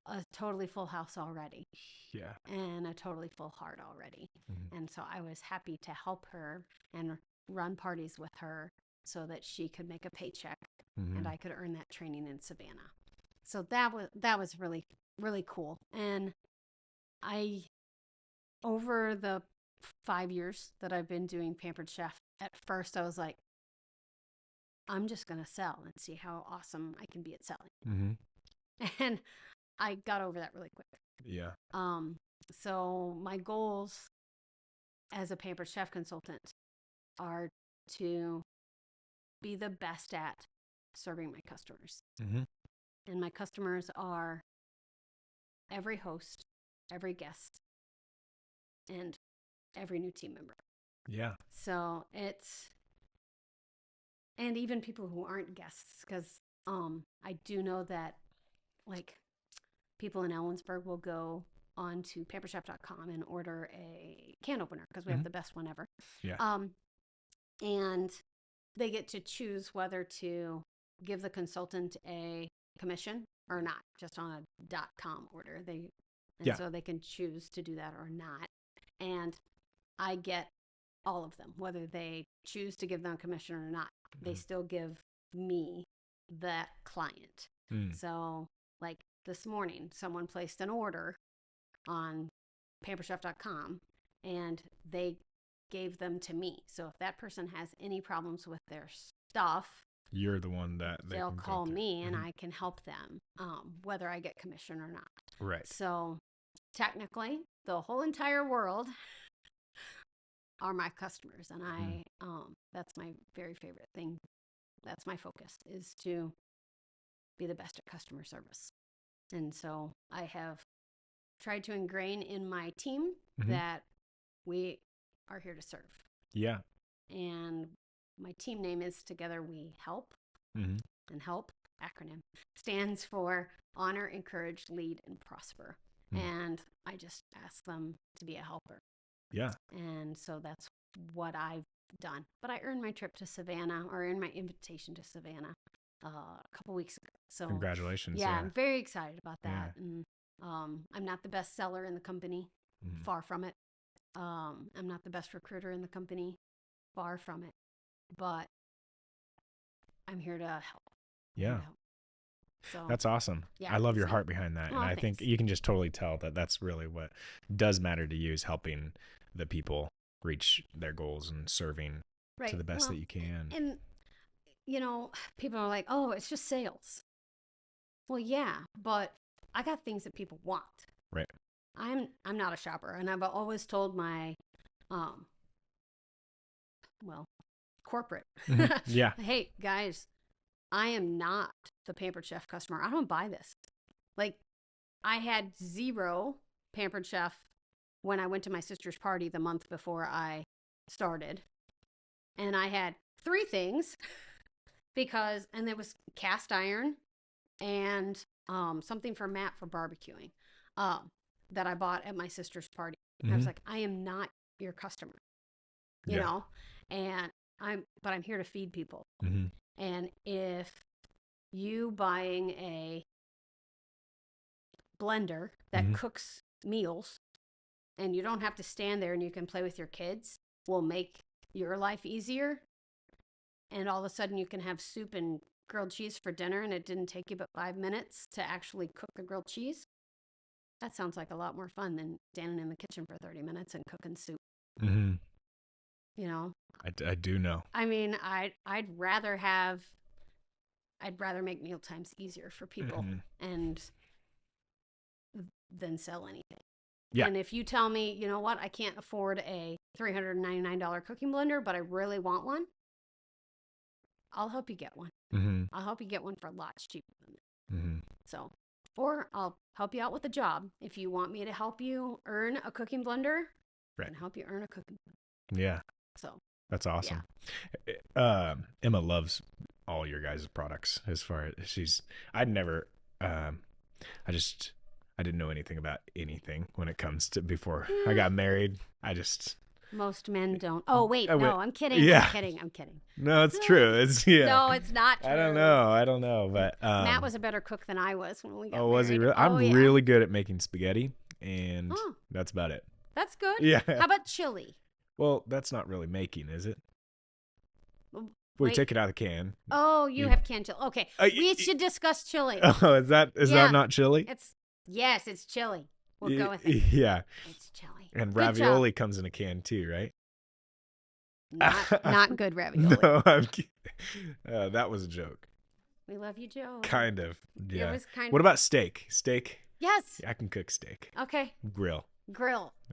S2: a totally full house already.
S1: Yeah.
S2: And a totally full heart already. Mm-hmm. And so I was happy to help her and run parties with her so that she could make a paycheck mm-hmm. and I could earn that training in Savannah. So that was really, really cool. And over the 5 years that I've been doing Pampered Chef, at first I was like, I'm just going to sell and see how awesome I can be at selling. Mm-hmm. And I got over that really quick.
S1: Yeah.
S2: So my goals as a Pampered Chef consultant are to be the best at serving my customers. Mm-hmm. And my customers are every host, every guest, and every new team member.
S1: Yeah.
S2: So and even people who aren't guests, because I do know that, like, people in Ellensburg will go on to pamperchef.com and order a can opener because we mm-hmm. have the best one ever.
S1: Yeah.
S2: And they get to choose whether to give the consultant a commission or not, just on a .com order. So they can choose to do that or not. And I get all of them, whether they choose to give them a commission or not. Mm-hmm. They still give me that client. Mm. So, like this morning, someone placed an order on pamperchef.com and they gave them to me. So if that person has any problems with their stuff,
S1: you're the one that
S2: they'll call me and mm-hmm. I can help them, whether I get commission or not.
S1: Right.
S2: So technically, the whole entire world are my customers, and that's my very favorite thing. That's my focus, is to be the best at customer service. And so I have tried to ingrain in my team mm-hmm. that we are here to serve.
S1: Yeah.
S2: And my team name is Together We Help. Mm-hmm. And HELP, acronym, stands for Honor, Encourage, Lead, and Prosper. Mm. And I just ask them to be a helper.
S1: Yeah.
S2: And so that's what I've done. But I earned my trip to Savannah, or earned my invitation to Savannah a couple weeks ago. So
S1: congratulations.
S2: Yeah, I'm very excited about that. Yeah. And I'm not the best seller in the company, far from it. I'm not the best recruiter in the company, far from it. But I'm here to help.
S1: Yeah.
S2: So,
S1: that's awesome. Yeah, I love your heart behind that.
S2: Oh,
S1: and I
S2: thanks.
S1: think you can just totally tell that that's really what does matter to you, is helping the people reach their goals and serving to the best that you can.
S2: And, people are like, oh, it's just sales. Well, yeah, but I got things that people want.
S1: Right.
S2: I'm not a shopper, and I've always told my, corporate,
S1: yeah,
S2: hey, guys, I am not the Pampered Chef customer. I don't buy this. Like, I had 0 Pampered Chef when I went to my sister's party the month before I started. And I had 3 things and there was cast iron and something for Matt for barbecuing that I bought at my sister's party. Mm-hmm. I was like, I am not your customer, you know, and I'm here to feed people. Mm-hmm. And if you buying a blender that mm-hmm. cooks meals and you don't have to stand there and you can play with your kids, will make your life easier, and all of a sudden you can have soup and grilled cheese for dinner and it didn't take you but 5 minutes to actually cook the grilled cheese, that sounds like a lot more fun than standing in the kitchen for 30 minutes and cooking soup. Mm-hmm. You know?
S1: I do know.
S2: I mean, I'd rather make meal times easier for people mm-hmm. and than sell anything. Yeah. And if you tell me, you know what, I can't afford a $399 cooking blender, but I really want one, I'll help you get one. I'll help you get one for lots cheaper than that.
S1: Mm-hmm.
S2: So, or I'll help you out with a job. If you want me to help you earn a cooking blender, I can help you earn a cooking blender.
S1: Yeah.
S2: So
S1: that's awesome.
S2: Yeah.
S1: Emma loves all your guys' products. As far as I'd never, I didn't know anything about anything when it comes to before I got married.
S2: Most men don't. Oh wait, no, I'm kidding.
S1: Yeah.
S2: I'm kidding.
S1: No, it's true. It's
S2: No, it's not true.
S1: I don't know, but
S2: Matt was a better cook than I was when we got married.
S1: Was he really? I'm really good at making spaghetti, and that's about it.
S2: That's good.
S1: Yeah.
S2: How about chili?
S1: Well, that's not really making, is it? We take it out of the can.
S2: Oh, you have canned chili. Okay, we should discuss chili.
S1: Oh, is that not chili?
S2: It's chili. We'll go with it.
S1: Yeah,
S2: it's chili.
S1: And ravioli comes in a can too, right?
S2: Not good ravioli.
S1: No, I'm kidding. That was a joke.
S2: We love you, Joe.
S1: Kind of. Yeah.
S2: It was kind
S1: what about steak? Steak?
S2: Yes.
S1: I can cook steak.
S2: Okay.
S1: Grill.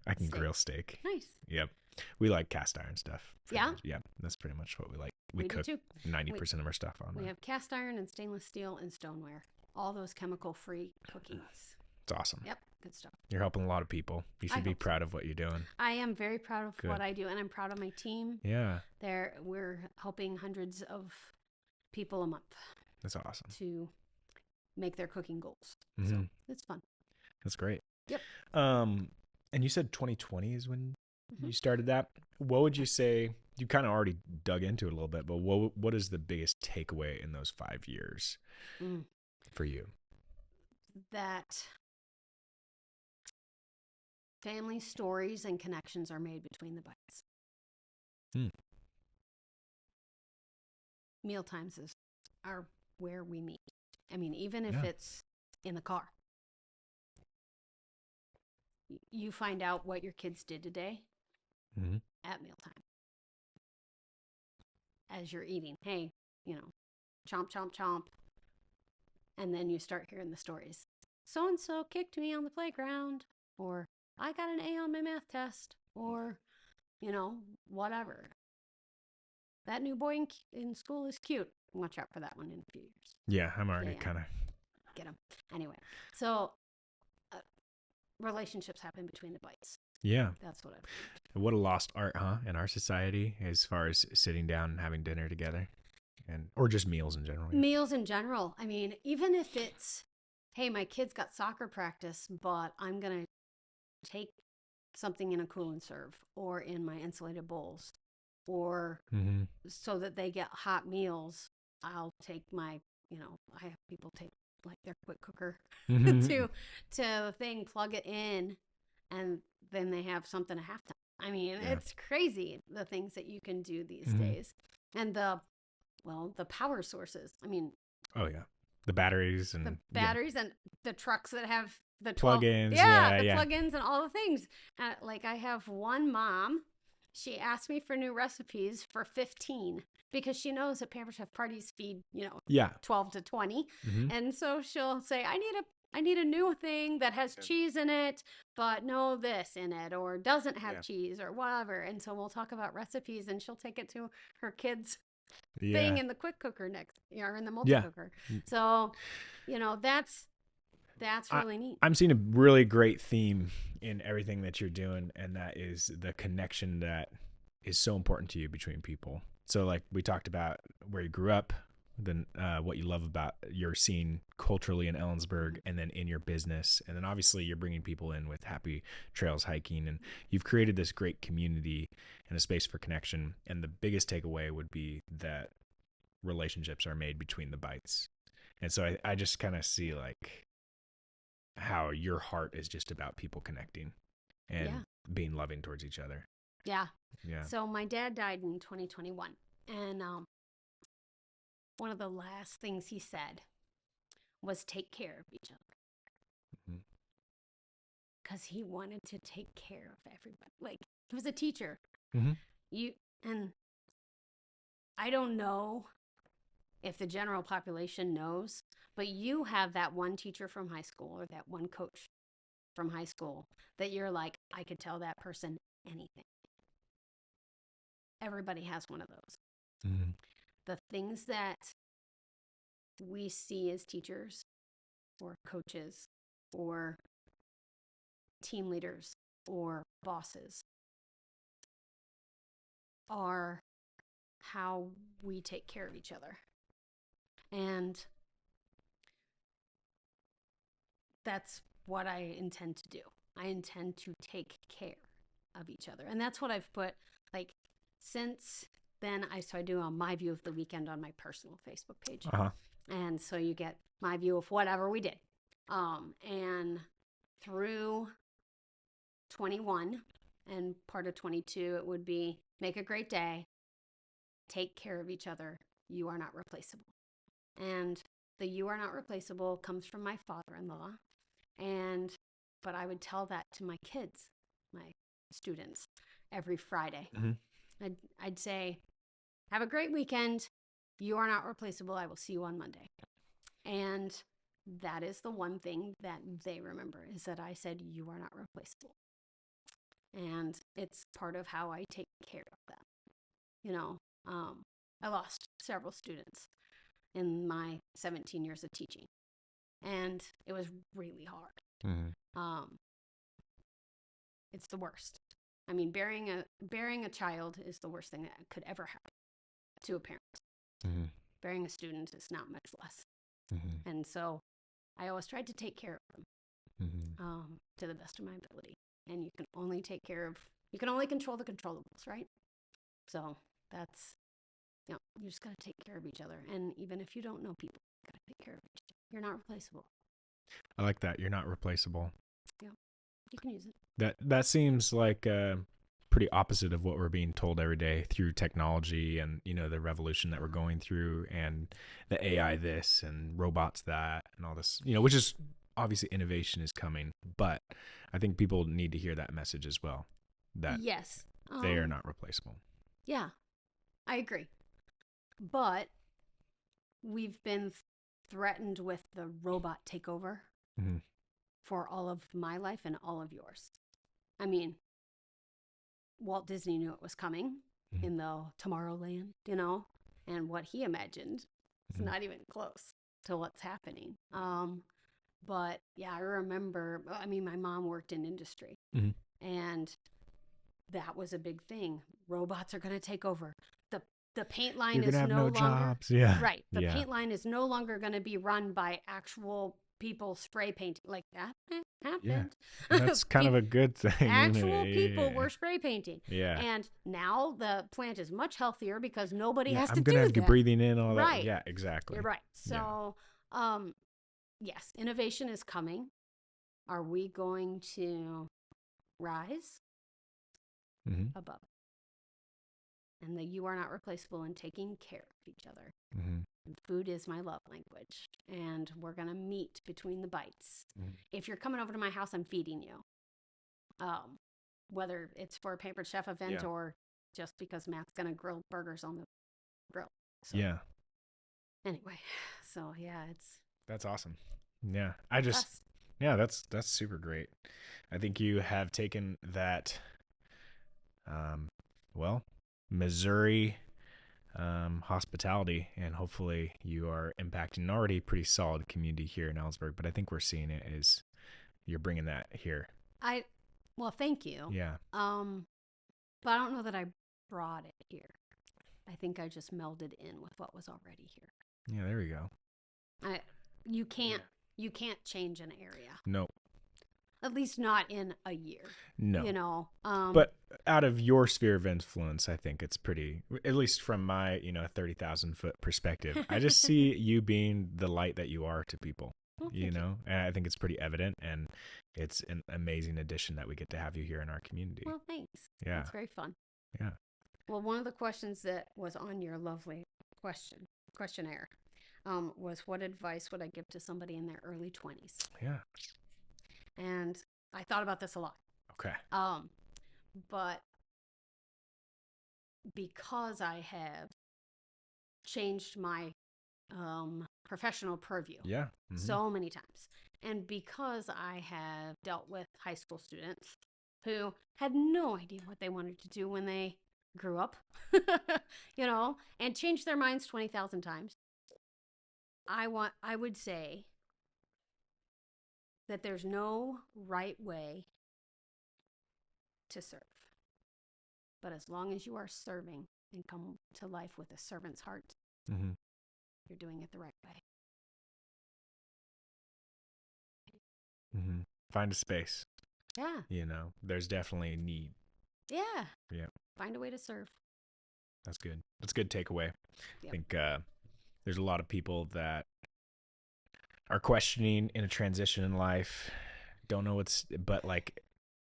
S2: I
S1: can grill steak.
S2: Nice.
S1: Yep. We like cast iron stuff.
S2: Yeah?
S1: Yeah. That's pretty much what we like.
S2: We
S1: cook
S2: do too.
S1: 90% of our stuff on.
S2: We have cast iron and stainless steel and stoneware. All those chemical-free cookings.
S1: It's awesome.
S2: Yep. Good stuff.
S1: You're helping a lot of people. You should be proud of what you're doing.
S2: I am very proud of what I do, and I'm proud of my team.
S1: Yeah.
S2: We're helping hundreds of people a month.
S1: That's awesome.
S2: To make their cooking goals.
S1: Mm-hmm.
S2: So it's fun.
S1: That's great.
S2: Yep.
S1: And you said 2020 is when you started that. What would you say? You kind of already dug into it a little bit, but what is the biggest takeaway in those 5 years for you?
S2: That family stories and connections are made between the bites. Meal times are where we meet. I mean, even if it's in the car, you find out what your kids did today at mealtime. As you're eating, hey, chomp, chomp, chomp. And then you start hearing the stories. So-and-so kicked me on the playground, or I got an A on my math test, or, whatever. That new boy in school is cute. Watch out for that one in a few years.
S1: Yeah, I'm already kind of...
S2: Get him. Anyway, so relationships happen between the bites.
S1: Yeah.
S2: That's what I've learned.
S1: What a lost art, huh, in our society as far as sitting down and having dinner together, or just meals in general.
S2: Meals in general. I mean, even if it's, hey, my kid's got soccer practice, but I'm going to take something in a cool and serve or in my insulated bowls, or so that they get hot meals. I'll take my, I have people take like their quick cooker to the thing, plug it in, and then they have something at halftime. I mean, it's crazy the things that you can do these days. And the power sources. I mean,
S1: the batteries and
S2: and the trucks that have the
S1: plug-ins.
S2: Plug-ins and all the things. Like I have one mom, she asked me for new recipes for 15 because she knows that Pampered Chef parties feed 12 to 20, and so she'll say, I need a new thing that has cheese in it, but no this in it, or doesn't have cheese, or whatever. And so we'll talk about recipes, and she'll take it to her kids' thing in the quick cooker next, or in the multi cooker. So, that's really neat.
S1: I'm seeing a really great theme in everything that you're doing, and that is the connection that is so important to you between people. So, like we talked about where you grew up, then what you love about your scene culturally in Ellensburg, and then in your business, and then obviously you're bringing people in with Happy Trails Hiking, and you've created this great community and a space for connection. And the biggest takeaway would be that relationships are made between the bites. And so I just kind of see like how your heart is just about people connecting and being loving towards each other.
S2: Yeah.
S1: Yeah.
S2: So my dad died in 2021, and one of the last things he said was take care of each other. Because he wanted to take care of everybody. Like, he was a teacher. And I don't know if the general population knows, but you have that one teacher from high school or that one coach from high school that you're like, I could tell that person anything. Everybody has one of those. The things that we see as teachers or coaches or team leaders or bosses are how we take care of each other. And that's what I intend to do. I intend to take care of each other. And that's what I've put, like, since then, I do a my view of the weekend on my personal Facebook page. And so you get my view of whatever we did. And through 21 and part of 22, it would be make a great day, take care of each other. You are not replaceable. And the you are not replaceable comes from my father-in-law. But I would tell that to my kids, my students, every Friday. I'd say, have a great weekend. You are not replaceable. I will see you on Monday. And that is the one thing that they remember, is that I said, you are not replaceable. And it's part of how I take care of them. You know, I lost several students in my 17 years of teaching, and it was really hard. It's the worst. I mean, bearing a child is the worst thing that could ever happen to a parent. Bearing a student is not much less. And so I always tried to take care of them to the best of my ability. And you can only control the controllables, right? So that's, you just got to take care of each other. And even if you don't know people, you got to take care of each other. You're not replaceable.
S1: I like that. You're not replaceable.
S2: Yeah, you can use it.
S1: That seems like pretty opposite of what we're being told every day through technology and, the revolution that we're going through, and the AI this and robots that and all this, which is obviously innovation is coming, but I think people need to hear that message as well, that
S2: yes,
S1: they are not replaceable.
S2: Yeah, I agree. But we've been threatened with the robot takeover for all of my life and all of yours. I mean, Walt Disney knew it was coming in the Tomorrowland, and what he imagined is not even close to what's happening. But yeah, I remember, my mom worked in industry, and that was a big thing. Robots are going to take over. The paint line is no longer
S1: jobs. Yeah.
S2: Right. The paint line is no longer going to be run by actual people spray painting. Like that happened.
S1: Yeah. And that's kind of a good thing.
S2: Actual people were spray painting.
S1: Yeah.
S2: And now the plant is much healthier because nobody has to do that.
S1: I'm going to have you breathing in all that.
S2: Right.
S1: Yeah, exactly.
S2: You're right. So, yes, innovation is coming. Are we going to rise above? And that you are not replaceable in taking care of each other. And food is my love language. And we're going to meet between the bites. If you're coming over to my house, I'm feeding you. Whether it's for a Pampered Chef event or just because Matt's going to grill burgers on the grill. So, anyway, so yeah,
S1: that's awesome. Yeah. That's super great. I think you have taken that, Missouri hospitality, and hopefully you are impacting an already pretty solid community here in Ellensburg, but I think we're seeing it is you're bringing that here.
S2: Well, thank you.
S1: Yeah.
S2: But I don't know that I brought it here. I think I just melded in with what was already here.
S1: Yeah, there we go.
S2: You can't change an area.
S1: No.
S2: At least not in a year.
S1: No. But out of your sphere of influence, I think it's pretty, at least from my, 30,000 foot perspective, I just see you being the light that you are to people, and I think it's pretty evident, and it's an amazing addition that we get to have you here in our community.
S2: Well, thanks.
S1: Yeah.
S2: It's very fun.
S1: Yeah.
S2: Well, one of the questions that was on your lovely questionnaire was, what advice would I give to somebody in their early 20s?
S1: Yeah.
S2: And I thought about this a lot.
S1: Okay.
S2: But because I have changed my professional purview so many times, and because I have dealt with high school students who had no idea what they wanted to do when they grew up, and changed their minds 20,000 times, I would say that there's no right way to serve. But as long as you are serving and come to life with a servant's heart, you're doing it the right way.
S1: Find a space.
S2: Yeah.
S1: There's definitely a need.
S2: Yeah.
S1: Yeah.
S2: Find a way to serve.
S1: That's good. That's a good takeaway. Yep. I think there's a lot of people that are questioning in a transition in life, don't know but like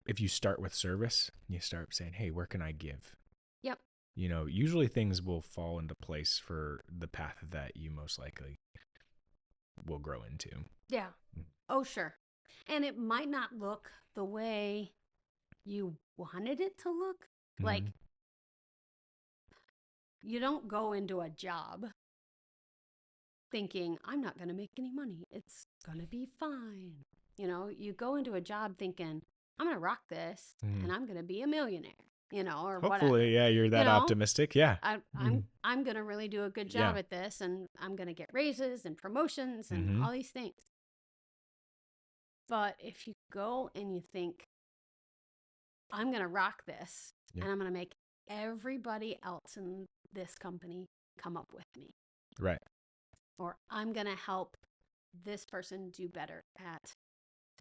S1: if you start with service, you start saying, hey, where can I give?
S2: Yep.
S1: Usually things will fall into place for the path that you most likely will grow into.
S2: Yeah. Oh, sure. And it might not look the way you wanted it to look. Like, you don't go into a job thinking, I'm not going to make any money. It's going to be fine. You go into a job thinking, I'm going to rock this and I'm going to be a millionaire, or
S1: hopefully,
S2: whatever.
S1: Yeah, you're that optimistic. Yeah.
S2: I'm going to really do a good job at this, and I'm going to get raises and promotions and all these things. But if you go and you think, I'm going to rock this and I'm going to make everybody else in this company come up with me.
S1: Right.
S2: Or I'm going to help this person do better at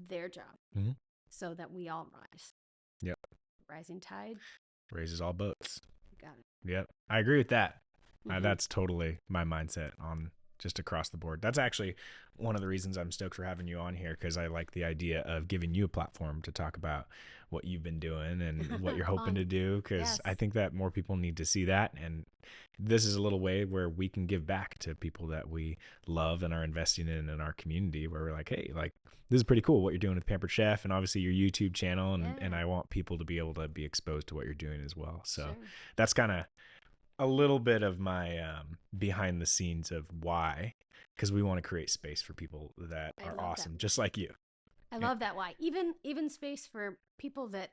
S2: their job so that we all rise.
S1: Yep.
S2: Rising tide
S1: raises all boats.
S2: Got it.
S1: Yep. I agree with that. That's totally my mindset on just across the board. That's actually one of the reasons I'm stoked for having you on here, because I like the idea of giving you a platform to talk about what you've been doing and what you're hoping to do, because I think that more people need to see that. And this is a little way where we can give back to people that we love and are investing in our community, where we're like, hey, like, this is pretty cool what you're doing with Pampered Chef and obviously your YouTube channel. And I want people to be able to be exposed to what you're doing as well. So that's kind of a little bit of my behind the scenes of why, because we want to create space for people that are awesome, just like you.
S2: I love that why. Even space for people that,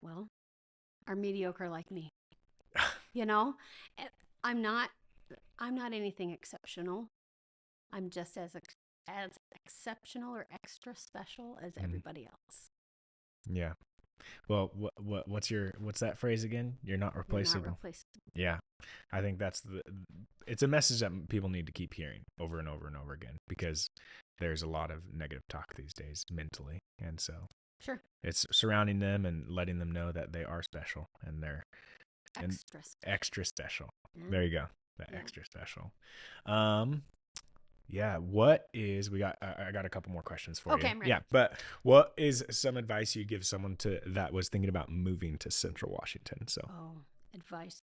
S2: well, are mediocre like me. I'm not anything exceptional. I'm just as exceptional or extra special as everybody else.
S1: Yeah. Well, what's that phrase again? You're not replaceable.
S2: You're not replaceable.
S1: Yeah. I think it's a message that people need to keep hearing over and over and over again, because there's a lot of negative talk these days mentally. And so it's surrounding them and letting them know that they are special and they're extra special. Yeah. There you go. Extra special. Yeah. I got a couple more questions for you.
S2: Okay, I'm ready.
S1: Yeah. But what is some advice you give someone that was thinking about moving to Central Washington? So.
S2: Oh, advice.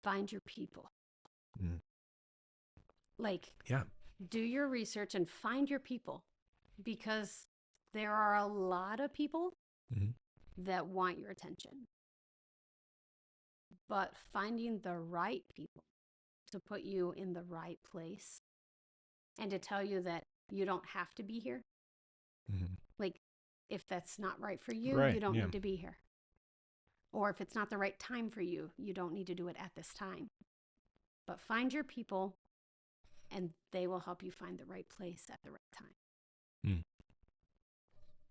S2: Find your people. Do your research and find your people, because there are a lot of people that want your attention. But finding the right people to put you in the right place and to tell you that you don't have to be here. Like, if that's not right for you, you don't need to be here. Or if it's not the right time for you, you don't need to do it at this time. But find your people, and they will help you find the right place at the right time.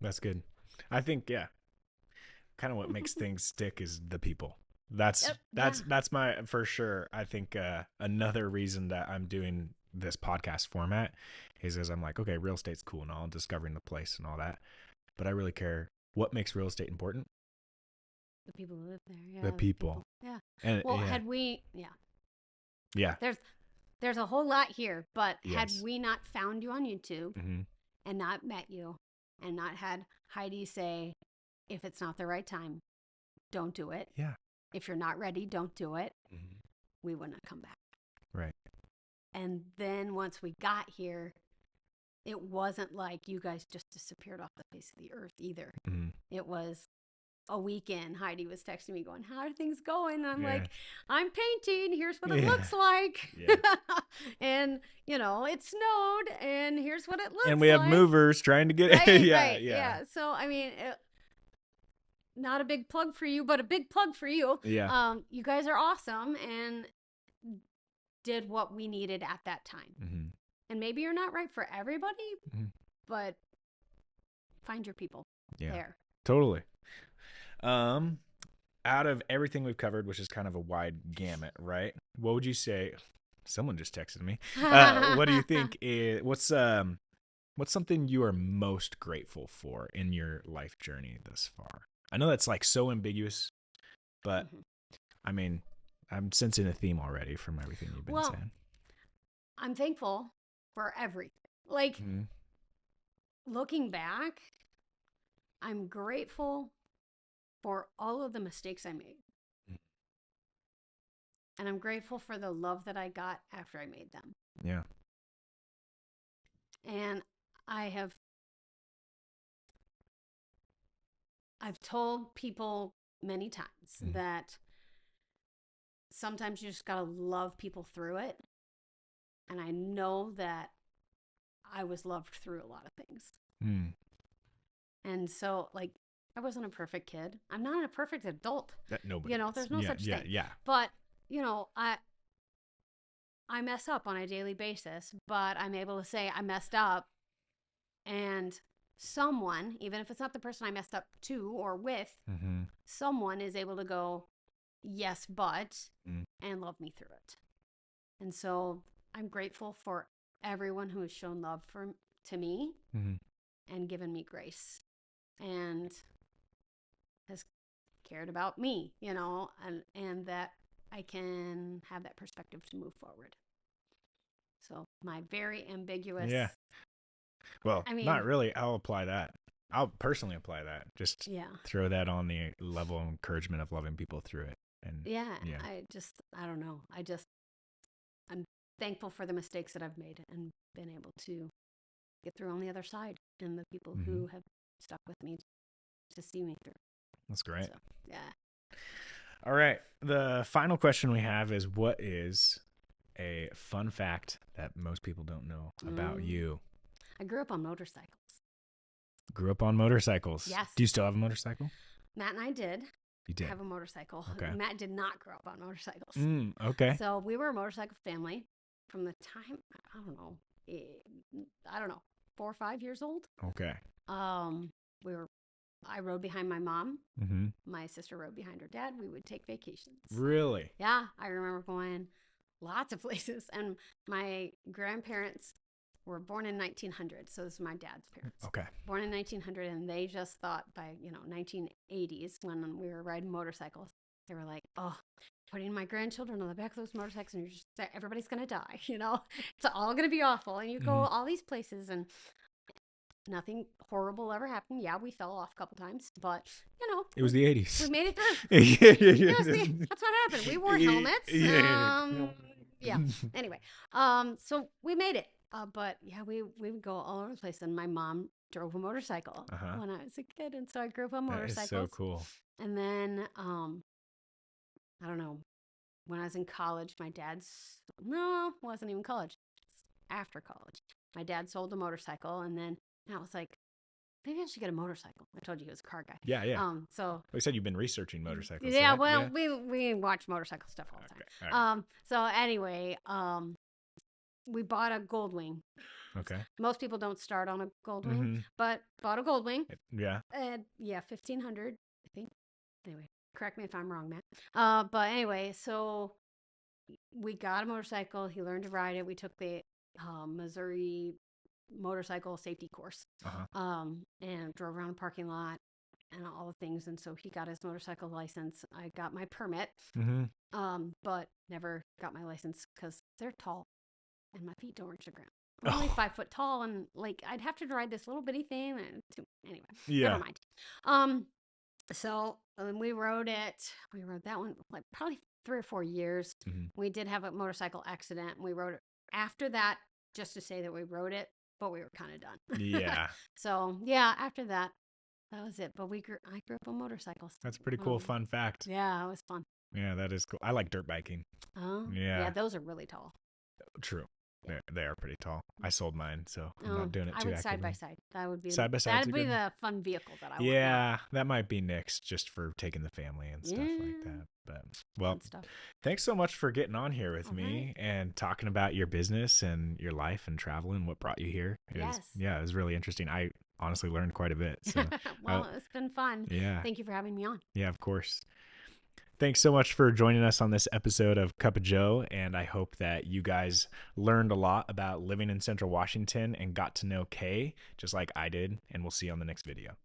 S1: That's good. I think, kind of what makes things stick is the people. That's my, for sure. I think another reason that I'm doing this podcast format is because I'm like, okay, real estate's cool and all, discovering the place and all that, but I really care what makes real estate important.
S2: The people who live there. Yeah.
S1: The people.
S2: Yeah.
S1: And
S2: had we, Yeah. There's a whole lot here, but had we not found you on YouTube and not met you and not had Heidi say, if it's not the right time, don't do it.
S1: Yeah.
S2: If you're not ready, don't do it. We wouldn't have come back.
S1: Right.
S2: And then once we got here, it wasn't like you guys just disappeared off the face of the earth either. It was a weekend. Heidi was texting me going, how are things going? And I'm like, I'm painting. Here's what it looks like. And, it snowed, and here's what it looks like.
S1: And we have movers trying to get it.
S2: Yeah. So, I mean, not a big plug for you, but a big plug for you.
S1: Yeah.
S2: You guys are awesome. And did what we needed at that time.
S1: Mm-hmm.
S2: And maybe you're not right for everybody,
S1: mm-hmm.
S2: but find your people there.
S1: Totally. Out of everything we've covered, which is kind of a wide gamut, right? What would you say? Someone just texted me. What do you think what's something you are most grateful for in your life journey thus far? I know that's like so ambiguous, but I mean, I'm sensing a theme already from everything you've been saying.
S2: I'm thankful for everything. Like, looking back, I'm grateful for all of the mistakes I made. And I'm grateful for the love that I got after I made them.
S1: Yeah.
S2: And I've told people many times that sometimes you just gotta love people through it. And I know that I was loved through a lot of things. And so, like, I wasn't a perfect kid. I'm not a perfect adult.
S1: That nobody.
S2: There's no such thing.
S1: Yeah.
S2: But, I mess up on a daily basis, but I'm able to say I messed up, and someone, even if it's not the person I messed up to or with, someone is able to go, yes, but, and love me through it. And so I'm grateful for everyone who has shown love to me and given me grace and has cared about me, and that I can have that perspective to move forward. So my very ambiguous.
S1: Yeah. Well, not really. I'll apply that. I'll personally apply that. Just throw that on the level of encouragement of loving people through it. And
S2: I don't know. I'm thankful for the mistakes that I've made and been able to get through on the other side, and the people who have stuck with me to see me through.
S1: That's great.
S2: So, yeah.
S1: All right. The final question we have is, what is a fun fact that most people don't know about you?
S2: I grew up on motorcycles.
S1: Grew up on motorcycles?
S2: Yes.
S1: Do you still have a motorcycle?
S2: Matt and I did.
S1: You did?
S2: Have a motorcycle.
S1: Okay.
S2: Matt did not grow up on motorcycles.
S1: Okay.
S2: So we were a motorcycle family from the time, I don't know, 4 or 5 years old.
S1: Okay.
S2: I rode behind my mom. My sister rode behind her dad. We would take vacations.
S1: Really?
S2: Yeah. I remember going lots of places. And my grandparents were born in 1900. So this is my dad's parents.
S1: Okay.
S2: Born in 1900. And they just thought by, 1980s, when we were riding motorcycles, they were like, oh, putting my grandchildren on the back of those motorcycles and everybody's going to die. It's all going to be awful. And you go all these places and nothing horrible ever happened. Yeah, we fell off a couple times, but
S1: it was the 80s.
S2: We made it through. That's what happened. We wore helmets. Yeah. Anyway, so we made it. But yeah, we would go all over the place. And my mom drove a motorcycle when I was a kid, and so I grew up on motorcycles.
S1: That is so cool.
S2: And then I don't know. When I was in college, it wasn't even college. After college, my dad sold a motorcycle, and then I was like, maybe I should get a motorcycle. I told you he was a car guy.
S1: Yeah.
S2: So
S1: you said you've been researching motorcycles.
S2: Yeah.
S1: Right?
S2: Well, we watch motorcycle stuff all the time. Right. So anyway, we bought a Goldwing.
S1: Okay.
S2: Most people don't start on a Goldwing, but bought a Goldwing.
S1: Yeah.
S2: And 1,500, I think. Anyway, correct me if I'm wrong, Matt. But anyway, so we got a motorcycle. He learned to ride it. We took the Missouri motorcycle safety course, and drove around the parking lot and all the things. And so he got his motorcycle license. I got my permit, but never got my license because they're tall and my feet don't reach the ground. I'm only 5 foot tall, and I'd have to ride this little bitty thing. Anyway, never mind. So we rode it. We rode that one probably 3 or 4 years. We did have a motorcycle accident. We rode it after that just to say that we rode it, but we were kind of done.
S1: Yeah.
S2: So yeah, after that was it. But I grew up on motorcycles.
S1: That's a pretty cool fun fact.
S2: Yeah, it was fun.
S1: Yeah, that is cool. I like dirt biking.
S2: Oh, yeah, those are really tall.
S1: True. They are pretty tall. I sold mine, so I'm not doing it too
S2: I would
S1: actively.
S2: side by side. That would be
S1: side by side.
S2: That'd be the fun vehicle that I would
S1: want. That might be next, just for taking the family and stuff like that. But well, thanks so much for getting on here with me and talking about your business and your life and traveling. What brought you here? It was really interesting. I honestly learned quite a bit. So
S2: well, it's been fun.
S1: Yeah.
S2: Thank you for having me on.
S1: Yeah, of course. Thanks so much for joining us on this episode of Cup of Joe, and I hope that you guys learned a lot about living in Central Washington and got to know Kay just like I did, and we'll see you on the next video.